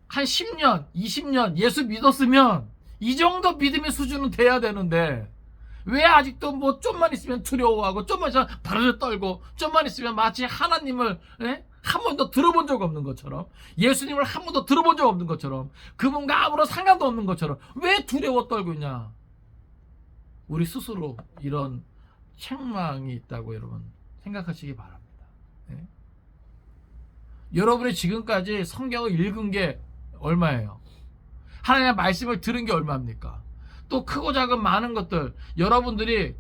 한 10년, 20년 예수 믿었으면 이 정도 믿음의 수준은 돼야 되는데 왜 아직도 뭐 좀만 있으면 두려워하고 좀만 있으면 바르르 떨고 좀만 있으면 마치 하나님을 한 번도 들어본 적 없는 것처럼, 예수님을 한 번도 들어본 적 없는 것처럼, 그분과 아무런 상관도 없는 것처럼 왜 두려워 떨고 있냐? 우리 스스로 이런 책망이 있다고 여러분 생각하시기 바랍니다. 네? 여러분이 지금까지 성경을 읽은 게 얼마예요? 하나님의 말씀을 들은 게 얼마입니까? 또 크고 작은 많은 것들 여러분들이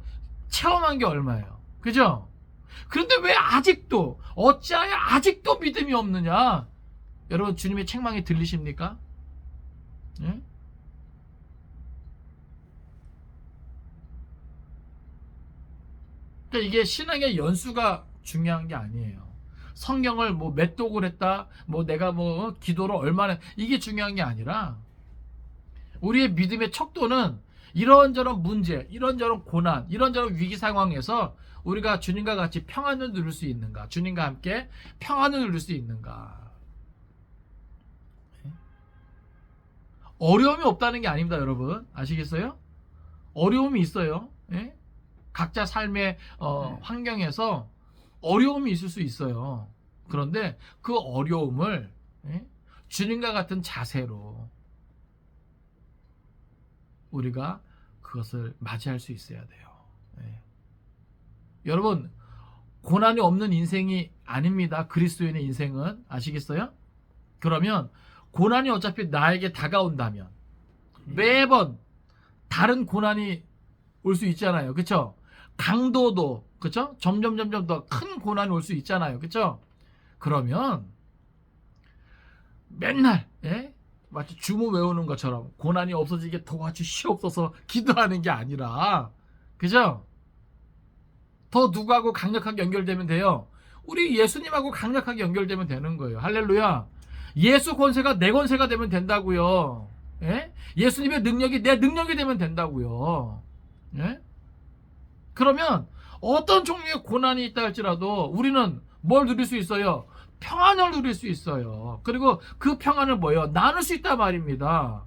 체험한 게 얼마예요? 그죠? 그런데 왜 아직도, 어찌하여 아직도 믿음이 없느냐? 여러분, 주님의 책망이 들리십니까? 예? 그러니까 이게 신앙의 연수가 중요한 게 아니에요. 성경을 뭐 몇 독을 했다, 뭐 내가 뭐 기도를 얼마나, 이게 중요한 게 아니라 우리의 믿음의 척도는 이런저런 문제, 이런저런 고난, 이런저런 위기 상황에서 우리가 주님과 같이 평안을 누릴 수 있는가, 주님과 함께 평안을 누릴 수 있는가. 어려움이 없다는 게 아닙니다, 여러분. 아시겠어요? 어려움이 있어요. 예? 각자 삶의 환경에서 어려움이 있을 수 있어요. 그런데 그 어려움을 주님과 같은 자세로 우리가 그것을 맞이할 수 있어야 돼요. 여러분, 고난이 없는 인생이 아닙니다. 그리스도인의 인생은. 아시겠어요? 그러면 고난이 어차피 나에게 다가온다면 매번 다른 고난이 올 수 있잖아요. 그쵸? 강도도, 그쵸? 점점 더 큰 고난이 올 수 있잖아요. 그쵸? 그러면 맨날 마치 주문 외우는 것처럼 고난이 없어지게 도와주시옵소서 기도하는 게 아니라, 그죠? 더 누구하고 강력하게 연결되면 돼요? 우리 예수님하고 강력하게 연결되면 되는 거예요. 할렐루야. 예수 권세가 내 권세가 되면 된다고요. 예수님의 능력이 내 능력이 되면 된다고요. 그러면 어떤 종류의 고난이 있다 할지라도 우리는 뭘 누릴 수 있어요? 평안을 누릴 수 있어요. 그리고 그 평안을 뭐예요? 나눌 수 있단 말입니다.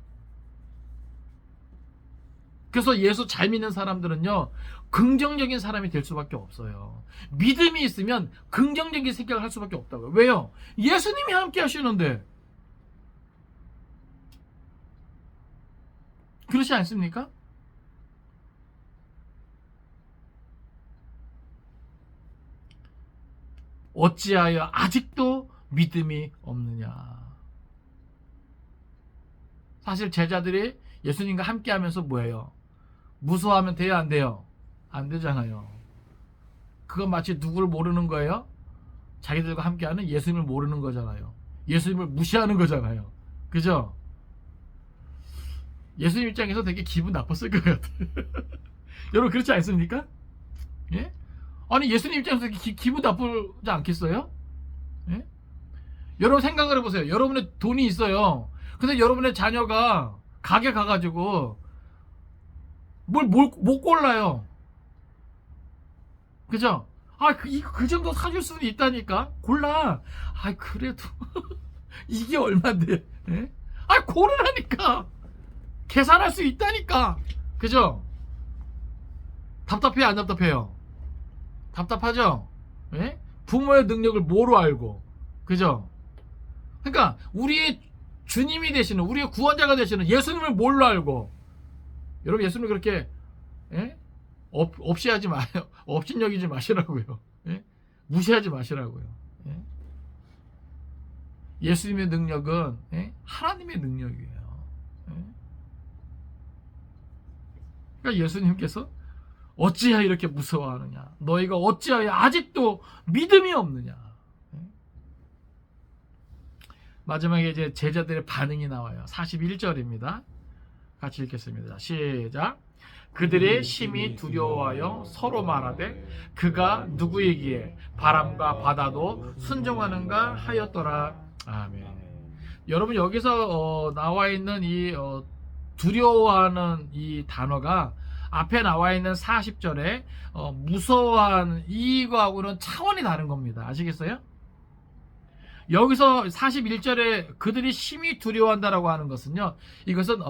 그래서 예수 잘 믿는 사람들은요, 긍정적인 사람이 될 수밖에 없어요. 믿음이 있으면 긍정적인 생각을 할 수밖에 없다고요. 왜요? 예수님이 함께 하시는데. 그렇지 않습니까? 어찌하여 아직도 믿음이 없느냐? 사실 제자들이 예수님과 함께 하면서 뭐예요? 무서워하면 돼요, 안 돼요? 안 되잖아요. 그건 마치 누구를 모르는 거예요? 자기들과 함께하는 예수님을 모르는 거잖아요. 예수님을 무시하는 거잖아요. 그죠? 예수님 입장에서 되게 기분 나빴을 것 같아요. 여러분, 그렇지 않습니까? 예? 아니, 예수님 입장에서 기분 나쁘지 않겠어요? 예? 여러분 생각을 해보세요. 여러분의 돈이 있어요. 근데 여러분의 자녀가 가게 가가지고 뭘 못 골라요. 그죠? 그 정도 사줄 수는 있다니까. 골라. 그래도 이게 얼만데? 예? 고르라니까. 계산할 수 있다니까. 그죠? 답답해요, 안 답답해요? 답답하죠? 예? 부모의 능력을 뭐로 알고. 그죠? 그러니까 우리의 주님이 되시는, 우리의 구원자가 되시는 예수님을 뭘로 알고. 여러분, 예수님을 그렇게 없이 하지 마요. 업신여기지 마시라고요. 무시하지 마시라고요. 예수님의 능력은 하나님의 능력이에요. 그러니까 예수님께서 어찌하여 이렇게 무서워하느냐? 너희가 어찌하여 아직도 믿음이 없느냐? 마지막에 이제 제자들의 반응이 나와요. 41절입니다. 같이 읽겠습니다. 시작. 그들이 심히 두려워하여 서로 말하되 그가 누구이기에 바람과 바다도 순종하는가 하였더라. 아멘. 여러분, 여기서 나와 있는 이 두려워하는 이 단어가 앞에 나와 있는 40절에 무서워하는 이거하고는 차원이 다른 겁니다. 아시겠어요? 여기서 41절에 그들이 심히 두려워한다라고 하는 것은요, 이것은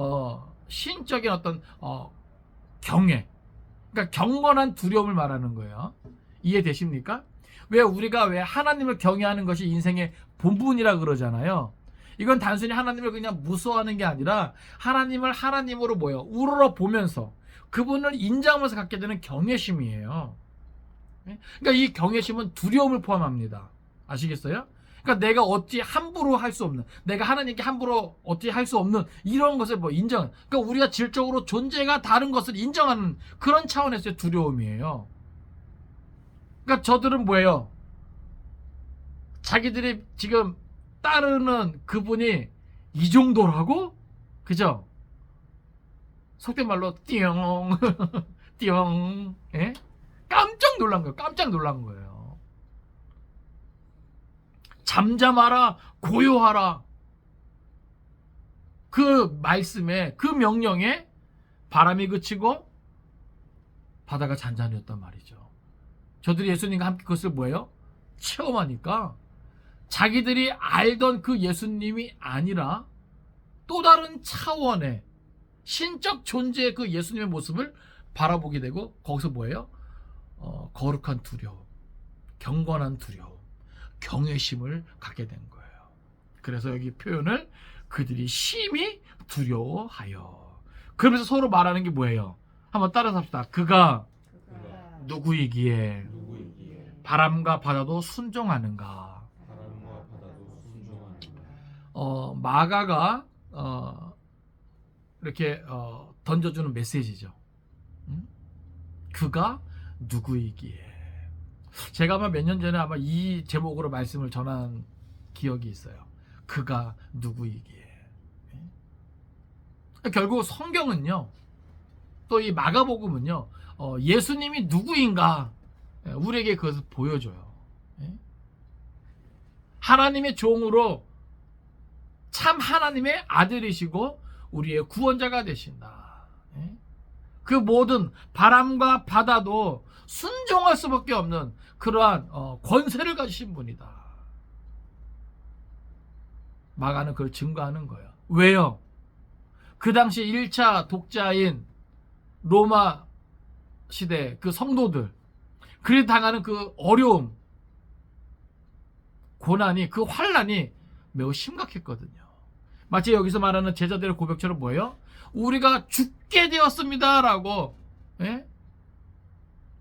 신적인 어떤 경외, 그러니까 경건한 두려움을 말하는 거예요. 이해되십니까? 왜 하나님을 경외하는 것이 인생의 본분이라 그러잖아요. 이건 단순히 하나님을 그냥 무서워하는 게 아니라 하나님을 하나님으로 우러러 보면서 그분을 인정하면서 갖게 되는 경외심이에요. 그러니까 이 경외심은 두려움을 포함합니다. 아시겠어요? 그러니까 내가 어찌 함부로 할 수 없는, 내가 하나님께 함부로 어찌 할 수 없는 이런 것을 인정, 그러니까 우리가 질적으로 존재가 다른 것을 인정하는 그런 차원에서의 두려움이에요. 그러니까 저들은 뭐예요? 자기들이 지금 따르는 그분이 이 정도라고? 그죠? 속된 말로 띠용 띠용, 예? 깜짝 놀란 거예요. 깜짝 놀란 거예요. 잠잠하라, 고요하라. 그 말씀에, 그 명령에 바람이 그치고 바다가 잔잔해졌단 말이죠. 저들이 예수님과 함께 그것을 체험하니까 자기들이 알던 그 예수님이 아니라 또 다른 차원의 신적 존재의 그 예수님의 모습을 바라보게 되고, 거기서 거룩한 두려움, 경건한 두려움, 경외심을 갖게 된 거예요. 그래서 여기 표현을 그들이 심히 두려워하여. 그러면서 서로 말하는 게 뭐예요? 한번 따라서 합시다. 그가 누구이기에 바람과 바다도 순종하는가. 마가가 이렇게 던져주는 메시지죠. 그가 누구이기에. 제가 아마 몇 년 전에 아마 이 제목으로 말씀을 전한 기억이 있어요. 그가 누구이기에. 결국 성경은요, 또 이 마가복음은요, 예수님이 누구인가 우리에게 그것을 보여줘요. 하나님의 종으로 참 하나님의 아들이시고 우리의 구원자가 되신다. 그 모든 바람과 바다도 순종할 수밖에 없는 그러한 권세를 가지신 분이다. 마가는 그걸 증거하는 거예요. 왜요? 그 당시 1차 독자인 로마 시대 그 성도들, 그리 당하는 그 어려움, 고난이, 그 환난이 매우 심각했거든요. 마치 여기서 말하는 제자들의 고백처럼 우리가 죽게 되었습니다 라고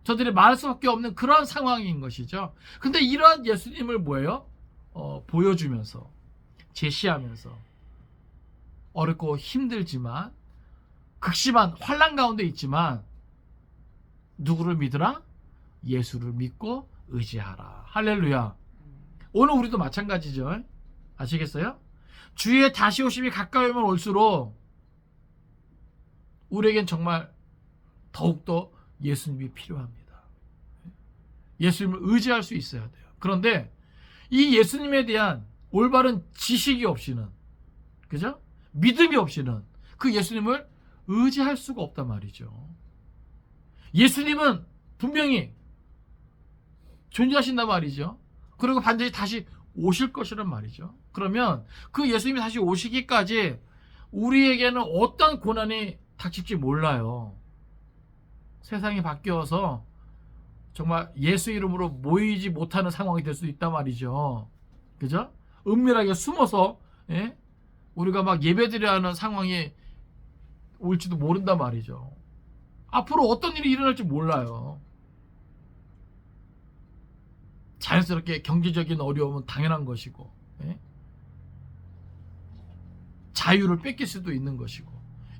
저들이 말할 수밖에 없는 그런 상황인 것이죠. 근데 이러한 예수님을 보여주면서, 제시하면서 어렵고 힘들지만 극심한 환난 가운데 있지만 누구를 믿으라? 예수를 믿고 의지하라. 할렐루야. 오늘 우리도 마찬가지죠. 아시겠어요? 주의 다시 오심이 가까이 오면 올수록 우리에겐 정말 더욱더 예수님이 필요합니다. 예수님을 의지할 수 있어야 돼요. 그런데 이 예수님에 대한 올바른 지식이 없이는, 그죠? 믿음이 없이는 그 예수님을 의지할 수가 없단 말이죠. 예수님은 분명히 존재하신단 말이죠. 그리고 반드시 다시 오실 것이란 말이죠. 그러면 그 예수님이 다시 오시기까지 우리에게는 어떤 고난이 닥칠지 몰라요. 세상이 바뀌어서 정말 예수 이름으로 모이지 못하는 상황이 될 수도 있단 말이죠. 그죠? 은밀하게 숨어서 우리가 막 예배드려야 하는 상황이 올지도 모른단 말이죠. 앞으로 어떤 일이 일어날지 몰라요. 자연스럽게 경제적인 어려움은 당연한 것이고, 자유를 뺏길 수도 있는 것이고,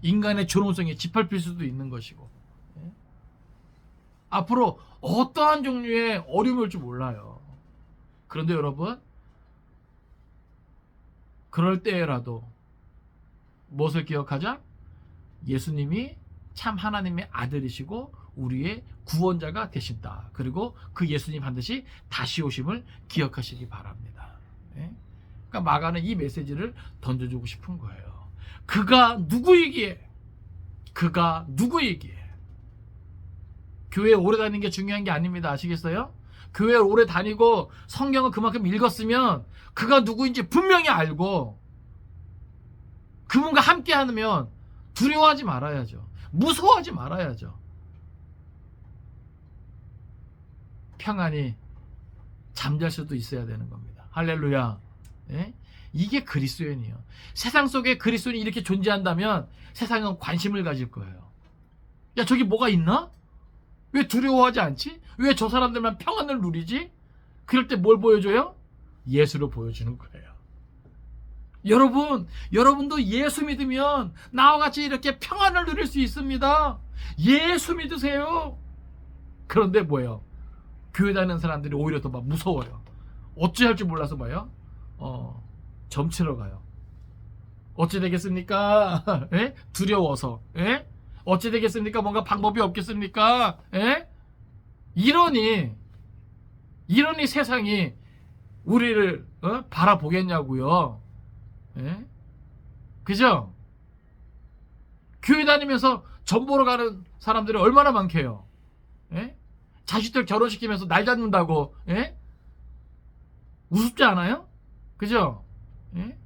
인간의 존엄성이 짓밟힐 수도 있는 것이고, 앞으로 어떠한 종류의 어려움이 올지 몰라요. 그런데 여러분, 그럴 때라도 무엇을 기억하자? 예수님이 참 하나님의 아들이시고 우리의 구원자가 되신다. 그리고 그 예수님 반드시 다시 오심을 기억하시기 바랍니다. 그러니까 마가는 이 메시지를 던져주고 싶은 거예요. 그가 누구이기에 그가 누구이기에. 교회에 오래 다니는 게 중요한 게 아닙니다. 아시겠어요? 교회에 오래 다니고 성경을 그만큼 읽었으면 그가 누구인지 분명히 알고 그분과 함께 하면 두려워하지 말아야죠. 무서워하지 말아야죠. 평안히 잠잘 수도 있어야 되는 겁니다. 할렐루야. 예? 이게 그리스도인이에요. 세상 속에 그리스도인이 이렇게 존재한다면 세상은 관심을 가질 거예요. 야, 저기 뭐가 있나? 왜 두려워하지 않지? 왜 저 사람들만 평안을 누리지? 그럴 때 뭘 보여줘요? 예수로 보여주는 거예요. 여러분도 예수 믿으면 나와 같이 이렇게 평안을 누릴 수 있습니다. 예수 믿으세요. 그런데 뭐예요? 교회 다니는 사람들이 오히려 더 막 무서워요. 어찌 할지 몰라서 봐요. 점치러 가요. 어찌 되겠습니까? 예? 두려워서. 예? 어찌 되겠습니까? 뭔가 방법이 없겠습니까? 예? 이러니 세상이 우리를 바라보겠냐고요. 예? 그죠? 교회 다니면서 전 보러 가는 사람들이 얼마나 많게요. 예? 자식들 결혼시키면서 날 잡는다고. 예? 우습지 않아요? 그죠? 예?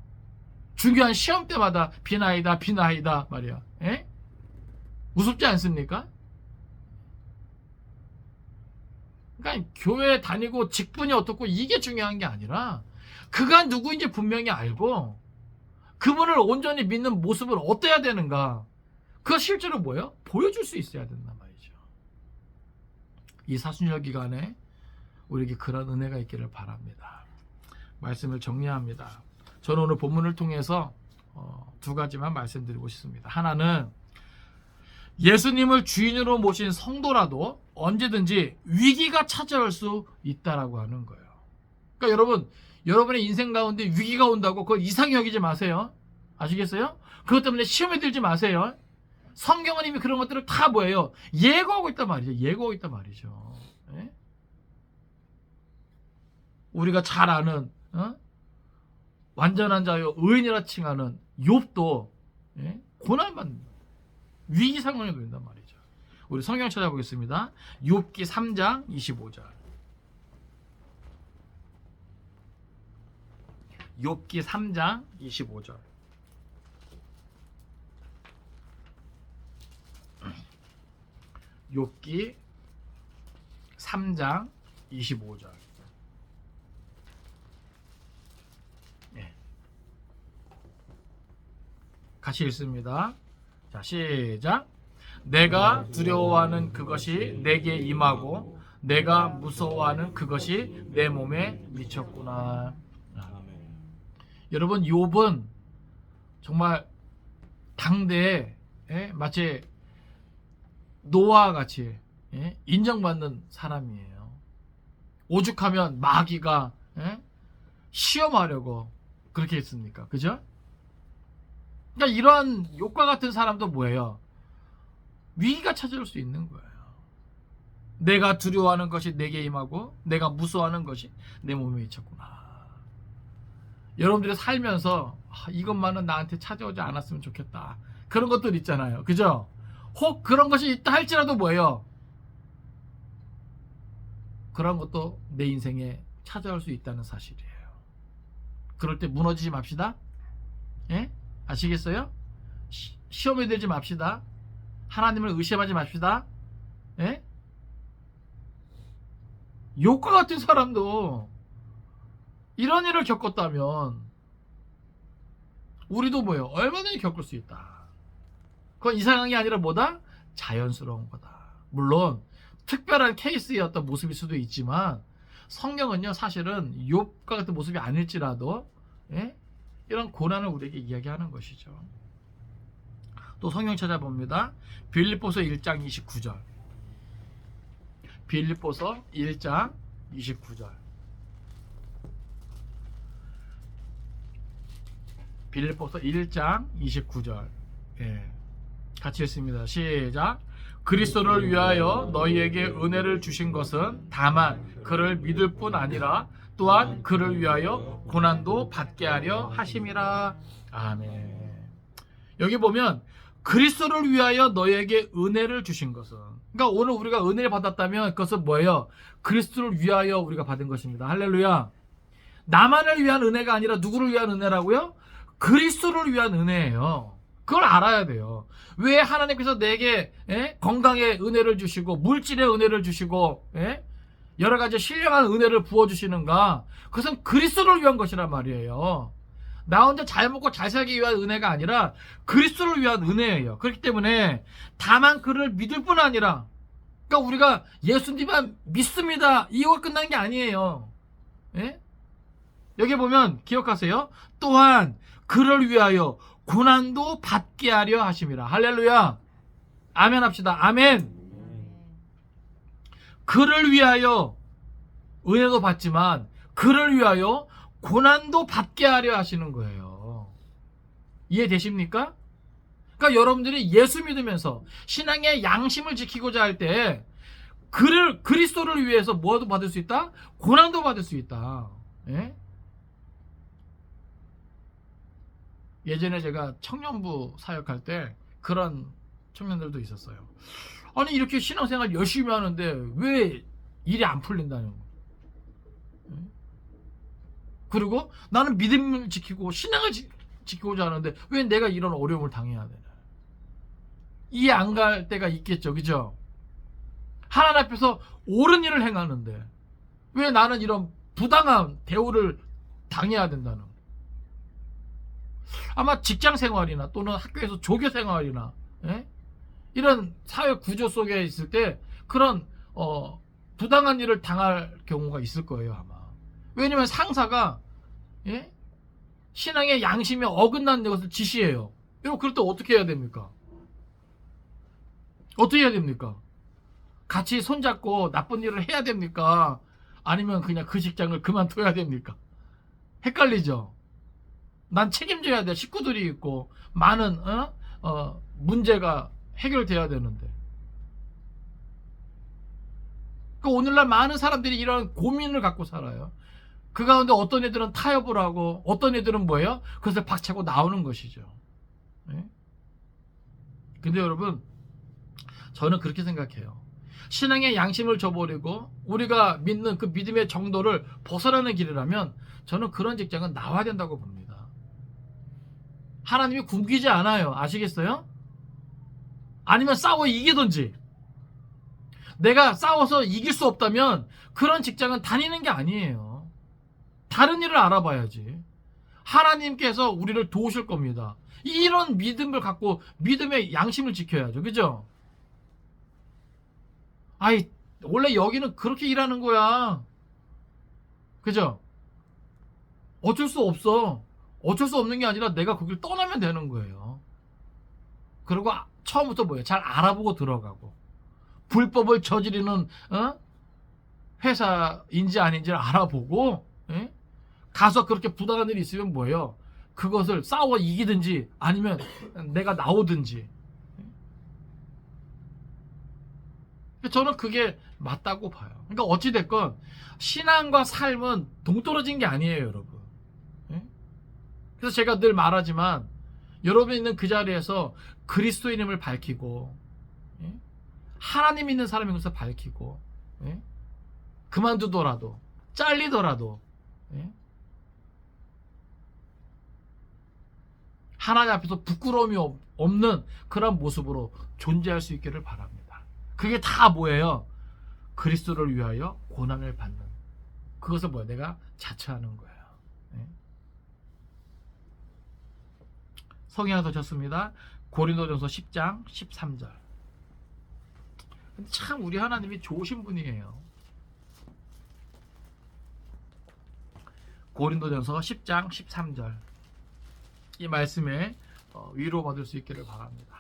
중요한 시험 때마다 비나이다 말이야. 예? 우습지 않습니까? 그러니까 교회 다니고 직분이 어떻고 이게 중요한 게 아니라 그가 누구인지 분명히 알고 그분을 온전히 믿는 모습을 어때야 되는가, 그거 실제로 뭐예요? 보여줄 수 있어야 된단 말이죠. 이 사순절 기간에 우리에게 그런 은혜가 있기를 바랍니다. 말씀을 정리합니다. 저는 오늘 본문을 통해서 두 가지만 말씀드리고 싶습니다. 하나는 예수님을 주인으로 모신 성도라도 언제든지 위기가 찾아올 수 있다라고 하는 거예요. 그러니까 여러분의 인생 가운데 위기가 온다고 그걸 이상히 여기지 마세요. 아시겠어요? 그것 때문에 시험에 들지 마세요. 성경은 이미 그런 것들을 다 뭐예요? 예고하고 있단 말이죠. 예고하고 있단 말이죠. 예? 우리가 잘 아는 완전한 자요 의인이라 칭하는 욥도 고난받는다. 위기 상황에 놓인단 말이죠. 우리 성경 찾아보겠습니다. 욥기 3장 25절. 욥기 3장 25절. 욥기 3장 25절. 같이 읽습니다. 자, 시작. 내가 두려워하는 그것이 내게 임하고 내가 무서워하는 그것이 내 몸에 미쳤구나. 여러분, 욥은 정말 당대에 마치 노아와 같이 인정받는 사람이에요. 오죽하면 마귀가 시험하려고 그렇게 했습니까? 그죠? 그러니까 이러한 욥과 같은 사람도 뭐예요? 위기가 찾아올 수 있는 거예요. 내가 두려워하는 것이 내게 임하고 내가 무서워하는 것이 내 몸에 미쳤구나. 여러분들이 살면서 이것만은 나한테 찾아오지 않았으면 좋겠다, 그런 것들 있잖아요. 그죠? 혹 그런 것이 있다 할지라도 뭐예요? 그런 것도 내 인생에 찾아올 수 있다는 사실이에요. 그럴 때 무너지지 맙시다. 예? 아시겠어요? 시험에 들지 맙시다. 하나님을 의심하지 맙시다. 예? 욥과 같은 사람도 이런 일을 겪었다면 우리도 뭐예요? 얼마든지 겪을 수 있다. 그건 이상한 게 아니라 뭐다? 자연스러운 거다. 물론 특별한 케이스의 어떤 모습일 수도 있지만 성경은요, 사실은 욥과 같은 모습이 아닐지라도 이런 고난을 우리에게 이야기하는 것이죠. 또 성경 찾아봅니다. 빌립보서 1장 29절. 빌립보서 1장 29절. 빌립보서 1장 29절. 같이 읽습니다. 시작. 그리스도를 위하여 너희에게 은혜를 주신 것은 다만 그를 믿을 뿐 아니라 또한 그를 위하여 고난도 받게 하려 하심이라. 아멘. 여기 보면 그리스도를 위하여 너에게 은혜를 주신 것은, 그러니까 오늘 우리가 은혜를 받았다면 그것은 뭐예요? 그리스도를 위하여 우리가 받은 것입니다. 할렐루야. 나만을 위한 은혜가 아니라 누구를 위한 은혜라고요? 그리스도를 위한 은혜예요. 그걸 알아야 돼요. 왜 하나님께서 내게 건강의 은혜를 주시고 물질의 은혜를 주시고 여러 가지 신령한 은혜를 부어주시는가? 그것은 그리스도를 위한 것이란 말이에요. 나 혼자 잘 먹고 잘 살기 위한 은혜가 아니라 그리스도를 위한 은혜예요. 그렇기 때문에 다만 그를 믿을 뿐 아니라, 그러니까 우리가 예수님만 믿습니다, 이거 끝난 게 아니에요. 여기 보면 기억하세요. 또한 그를 위하여 고난도 받게 하려 하심이라. 할렐루야. 아멘 합시다. 아멘. 그를 위하여 은혜도 받지만 그를 위하여 고난도 받게 하려 하시는 거예요. 이해되십니까? 그러니까 여러분들이 예수 믿으면서 신앙의 양심을 지키고자 할 때 그리스도를 위해서 뭐도 받을 수 있다? 고난도 받을 수 있다. 예전에 제가 청년부 사역할 때 그런 청년들도 있었어요. 아니 이렇게 신앙생활 열심히 하는데 왜 일이 안 풀린다는 거예요. 그리고 나는 믿음을 지키고 신앙을 지키고자 하는데 왜 내가 이런 어려움을 당해야 되나. 이해 안 갈 때가 있겠죠. 그죠? 하나님 앞에서 옳은 일을 행하는데 왜 나는 이런 부당한 대우를 당해야 된다는 거예요. 아마 직장 생활이나 또는 학교에서 조교 생활이나 이런 사회 구조 속에 있을 때 그런 부당한 일을 당할 경우가 있을 거예요. 아마. 왜냐면 상사가 신앙의 양심에 어긋나는 것을 지시해요. 여러분 그럴 때 어떻게 해야 됩니까? 어떻게 해야 됩니까? 같이 손잡고 나쁜 일을 해야 됩니까? 아니면 그냥 그 직장을 그만둬야 됩니까? 헷갈리죠? 난 책임져야 돼. 식구들이 있고 많은 문제가 해결돼야 되는데. 그러니까 오늘날 많은 사람들이 이런 고민을 갖고 살아요. 그 가운데 어떤 애들은 타협을 하고 어떤 애들은 뭐예요? 그것을 박차고 나오는 것이죠. 근데 여러분 저는 그렇게 생각해요. 신앙의 양심을 저버리고 우리가 믿는 그 믿음의 정도를 벗어나는 길이라면 저는 그런 직장은 나와야 된다고 봅니다. 하나님이 굶기지 않아요. 아시겠어요? 아니면 싸워 이기든지. 내가 싸워서 이길 수 없다면 그런 직장은 다니는 게 아니에요. 다른 일을 알아봐야지. 하나님께서 우리를 도우실 겁니다. 이런 믿음을 갖고 믿음의 양심을 지켜야죠. 그죠? 아이, 원래 여기는 그렇게 일하는 거야. 그죠? 어쩔 수 없어. 어쩔 수 없는 게 아니라 내가 거길 떠나면 되는 거예요. 그리고 처음부터 뭐예요? 잘 알아보고 들어가고. 불법을 저지르는 회사인지 아닌지를 알아보고 가서 그렇게 부당한 일이 있으면 뭐예요? 그것을 싸워 이기든지 아니면 내가 나오든지. 저는 그게 맞다고 봐요. 그러니까 어찌됐건 신앙과 삶은 동떨어진 게 아니에요, 여러분. 그래서 제가 늘 말하지만 여러분이 있는 그 자리에서 그리스도인임을 밝히고 하나님 있는 사람인 것을 밝히고 그만두더라도 잘리더라도 하나님 앞에서 부끄러움이 없는 그런 모습으로 존재할 수 있기를 바랍니다. 그게 다 뭐예요? 그리스도를 위하여 고난을 받는, 그것을 뭐야? 내가 자처하는 거예요. 성경 하나 더 쳤습니다. 고린도전서 10장 13절. 참 우리 하나님이 좋으신 분이에요. 고린도전서 10장 13절. 이 말씀에 위로받을 수 있기를 바랍니다.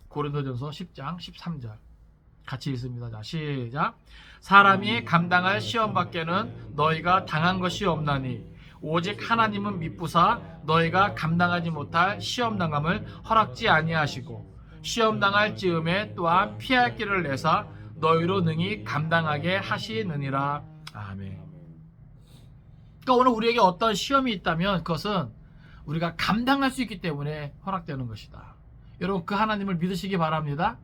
고린도전서 10장 13절. 같이 읽습니다. 자, 시작. 사람이 감당할 시험 밖에는 너희가 당한 것이 없나니 오직 하나님은 미쁘사 너희가 감당하지 못할 시험 당함을 허락지 아니하시고 시험 당할 즈음에 또한 피할 길을 내사 너희로 능히 감당하게 하시느니라. 아멘. 그러니까 오늘 우리에게 어떤 시험이 있다면 그것은 우리가 감당할 수 있기 때문에 허락되는 것이다. 여러분 그 하나님을 믿으시기 바랍니다.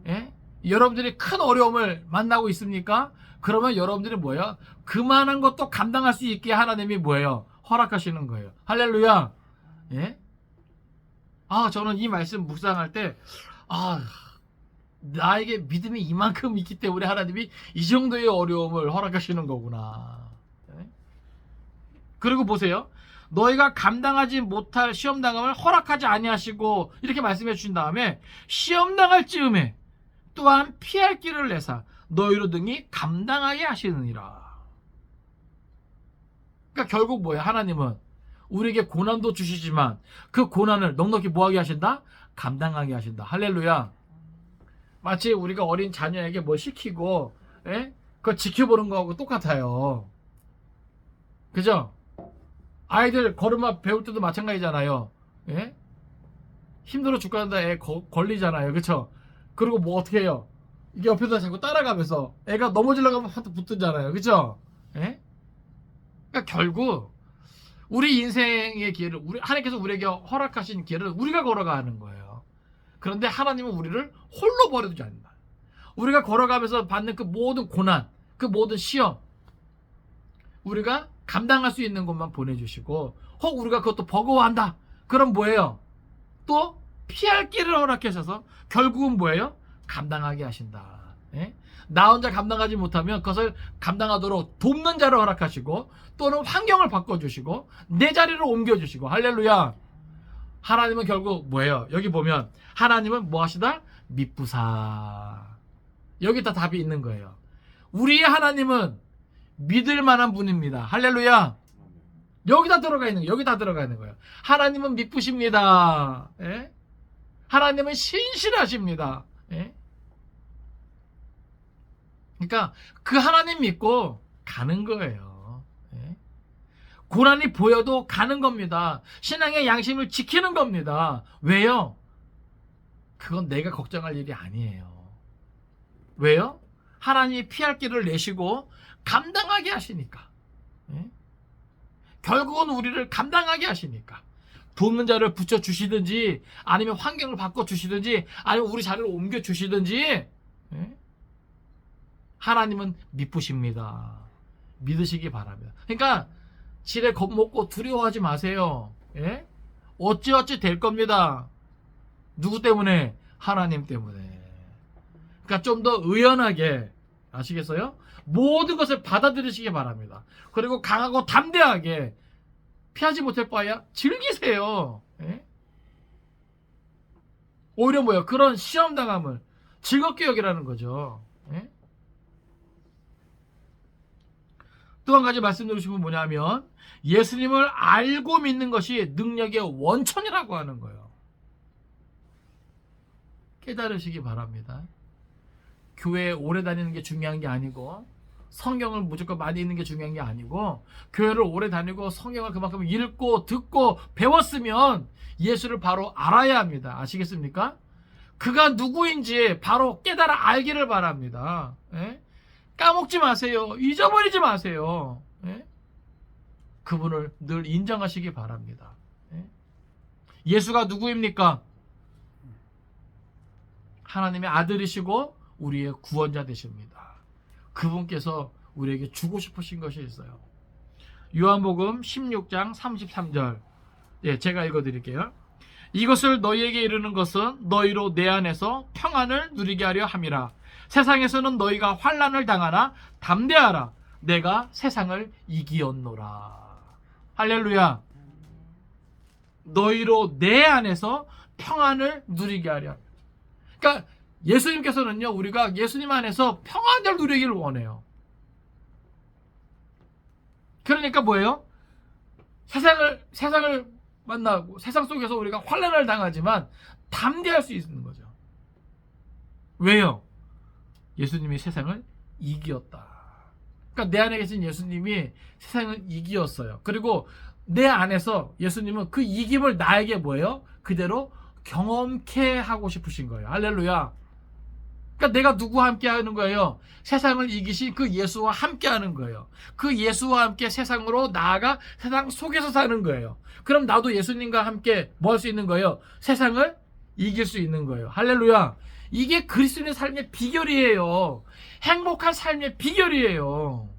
예? 여러분들이 큰 어려움을 만나고 있습니까? 그러면 여러분들이 뭐예요? 그만한 것도 감당할 수 있게 하나님이 뭐예요? 허락하시는 거예요. 할렐루야. 예? 저는 이 말씀 묵상할 때 나에게 믿음이 이만큼 있기 때문에 하나님이 이 정도의 어려움을 허락하시는 거구나. 예? 그리고 보세요. 너희가 감당하지 못할 시험당함을 허락하지 아니하시고 이렇게 말씀해 주신 다음에 시험당할 즈음에 또한 피할 길을 내사 너희로 등이 감당하게 하시느니라. 그러니까 결국 뭐예요? 하나님은 우리에게 고난도 주시지만 그 고난을 넉넉히 뭐하게 하신다? 감당하게 하신다. 할렐루야. 마치 우리가 어린 자녀에게 뭐 시키고 그걸 지켜보는 거하고 똑같아요. 그죠? 아이들 걸음마 배울 때도 마찬가지잖아요. 예? 힘들어 죽겠는데 애 걸리잖아요. 그쵸? 그리고 뭐 어떻게 해요? 이게 옆에서 자꾸 따라가면서 애가 넘어지려고 하면 한테 붙든잖아요. 그쵸? 예? 그러니까 결국 우리 인생의 길을 하나님께서 우리에게 허락하신 길을 우리가 걸어가는 거예요. 그런데 하나님은 우리를 홀로 버려두지 않는다. 우리가 걸어가면서 받는 그 모든 고난, 그 모든 시험 우리가 감당할 수 있는 것만 보내주시고 혹 우리가 그것도 버거워한다. 그럼 뭐예요? 또 피할 길을 허락하셔서 결국은 뭐예요? 감당하게 하신다. 예? 나 혼자 감당하지 못하면 그것을 감당하도록 돕는 자를 허락하시고 또는 환경을 바꿔주시고 내 자리를 옮겨주시고 할렐루야. 하나님은 결국 뭐예요? 여기 보면 하나님은 뭐 하시다? 미쁘사. 여기 다 답이 있는 거예요. 우리의 하나님은 믿을 만한 분입니다. 할렐루야. 여기다 들어가 있는 거예요. 여기 다 들어가 있는 거예요. 하나님은 미쁘십니다. 예? 하나님은 신실하십니다. 예? 그러니까 그 하나님 믿고 가는 거예요. 예? 고난이 보여도 가는 겁니다. 신앙의 양심을 지키는 겁니다. 왜요? 그건 내가 걱정할 일이 아니에요. 왜요? 하나님이 피할 길을 내시고 감당하게 하시니까. 예? 결국은 우리를 감당하게 하시니까. 돕는 자를 붙여주시든지 아니면 환경을 바꿔주시든지 아니면 우리 자리를 옮겨주시든지 예? 하나님은 미쁘십니다. 믿으시기 바랍니다. 그러니까 지레 겁먹고 두려워하지 마세요. 예? 어찌어찌 될 겁니다. 누구 때문에? 하나님 때문에. 그러니까 좀 더 의연하게 아시겠어요? 모든 것을 받아들이시기 바랍니다. 그리고 강하고 담대하게 피하지 못할 바에야 즐기세요. 예? 오히려 뭐예요? 그런 시험당함을 즐겁게 여기라는 거죠. 예? 또 한 가지 말씀드리고 싶은 건 뭐냐면 예수님을 알고 믿는 것이 능력의 원천이라고 하는 거예요. 깨달으시기 바랍니다. 교회에 오래 다니는 게 중요한 게 아니고 성경을 무조건 많이 읽는 게 중요한 게 아니고 교회를 오래 다니고 성경을 그만큼 읽고 듣고 배웠으면 예수를 바로 알아야 합니다. 아시겠습니까? 그가 누구인지 바로 깨달아 알기를 바랍니다. 예? 까먹지 마세요. 잊어버리지 마세요. 예? 그분을 늘 인정하시기 바랍니다. 예? 예수가 누구입니까? 하나님의 아들이시고 우리의 구원자 되십니다. 그분께서 우리에게 주고 싶으신 것이 있어요. 요한복음 16장 33절 제가 읽어드릴게요. 이것을 너희에게 이르는 것은 너희로 내 안에서 평안을 누리게 하려 함이라. 세상에서는 너희가 환난을 당하나 담대하라. 내가 세상을 이기었노라. 할렐루야. 너희로 내 안에서 평안을 누리게 하려 합니다. 그러니까 예수님께서는요, 우리가 예수님 안에서 평안을 누리기를 원해요. 그러니까 뭐예요? 세상을 만나고 세상 속에서 우리가 환난을 당하지만 담대할 수 있는 거죠. 왜요? 예수님이 세상을 이기었다. 그러니까 내 안에 계신 예수님이 세상을 이기었어요. 그리고 내 안에서 예수님은 그 이김을 나에게 뭐예요? 그대로 경험케 하고 싶으신 거예요. 할렐루야. 그러니까 내가 누구와 함께 하는 거예요? 세상을 이기신 그 예수와 함께 하는 거예요. 그 예수와 함께 세상으로 나아가 세상 속에서 사는 거예요. 그럼 나도 예수님과 함께 뭐 할 수 있는 거예요? 세상을 이길 수 있는 거예요. 할렐루야. 이게 그리스도인의 삶의 비결이에요. 행복한 삶의 비결이에요.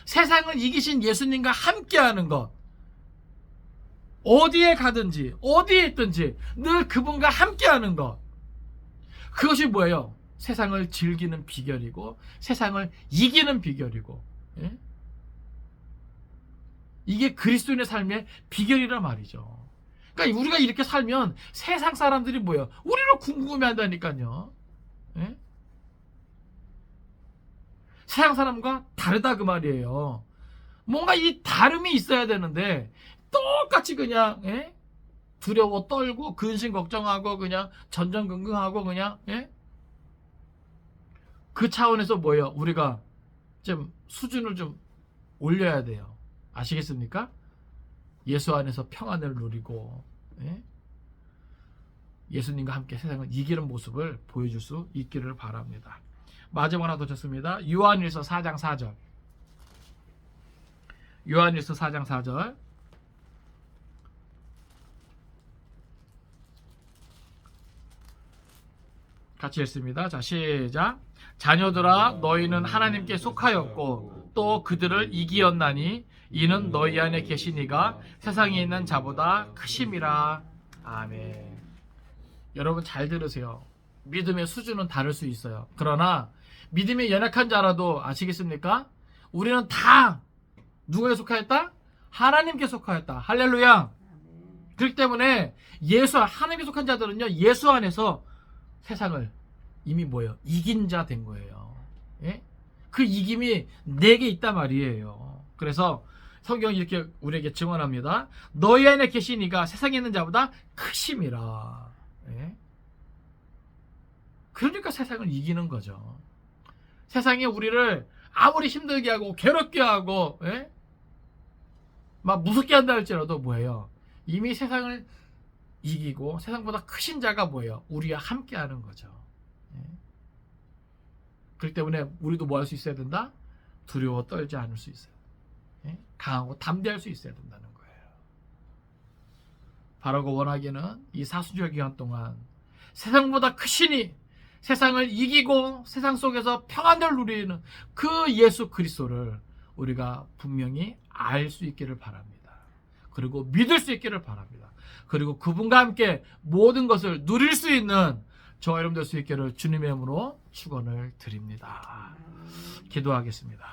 세상을 이기신 예수님과 함께하는 것. 어디에 가든지 어디에 있든지 늘 그분과 함께하는 것. 그것이 뭐예요? 세상을 즐기는 비결이고 세상을 이기는 비결이고, 예? 이게 그리스도인의 삶의 비결이란 말이죠. 그러니까 우리가 이렇게 살면 세상 사람들이 뭐예요? 우리를 궁금해한다니까요. 예? 세상 사람과 다르다 그 말이에요. 뭔가 이 다름이 있어야 되는데 똑같이 그냥, 예? 두려워 떨고 근심 걱정하고 그냥 전전긍긍하고 그냥, 예? 그 차원에서 뭐예요? 우리가 좀 수준을 좀 올려야 돼요. 아시겠습니까? 예수 안에서 평안을 누리고, 예? 예수님과 함께 세상을 이기는 모습을 보여줄 수 있기를 바랍니다. 마지막 하나 더 쳤습니다. 요한일서 4장 4절. 요한일서 4장 4절. 같이 읽습니다. 자, 시작. 자녀들아, 너희는 하나님께 속하였고 또 그들을 이기었나니 이는 너희 안에 계신 이가 세상에 있는 자보다 크심이라. 아멘. 여러분 잘 들으세요. 믿음의 수준은 다를 수 있어요. 그러나 믿음이 연약한 자라도 아시겠습니까? 우리는 다 누구에 속하였다? 하나님께 속하였다. 할렐루야. 그렇기 때문에 하나님께 속한 자들은요, 예수 안에서 세상을 이미 뭐예요? 이긴 자 된 거예요. 예? 그 이김이 내게 있단 말이에요. 그래서 성경이 이렇게 우리에게 증언합니다. 너희 안에 계신 이가 세상에 있는 자보다 크심이라. 예? 그러니까 세상을 이기는 거죠. 세상이 우리를 아무리 힘들게 하고 괴롭게 하고, 예? 막 무섭게 한다 할지라도 뭐예요? 이미 세상을 이기고 세상보다 크신 자가 뭐예요? 우리와 함께 하는 거죠. 예? 그렇기 때문에 우리도 뭐 할 수 있어야 된다? 두려워 떨지 않을 수 있어요. 예? 강하고 담대할 수 있어야 된다는 거예요. 바라고 원하기는 이 사순절 기간 동안 세상보다 크시니 세상을 이기고 세상 속에서 평안을 누리는 그 예수 그리스도를 우리가 분명히 알 수 있기를 바랍니다. 그리고 믿을 수 있기를 바랍니다. 그리고 그분과 함께 모든 것을 누릴 수 있는 저와 여러분 될 수 있기를 주님의 이름으로 축원을 드립니다. 기도하겠습니다.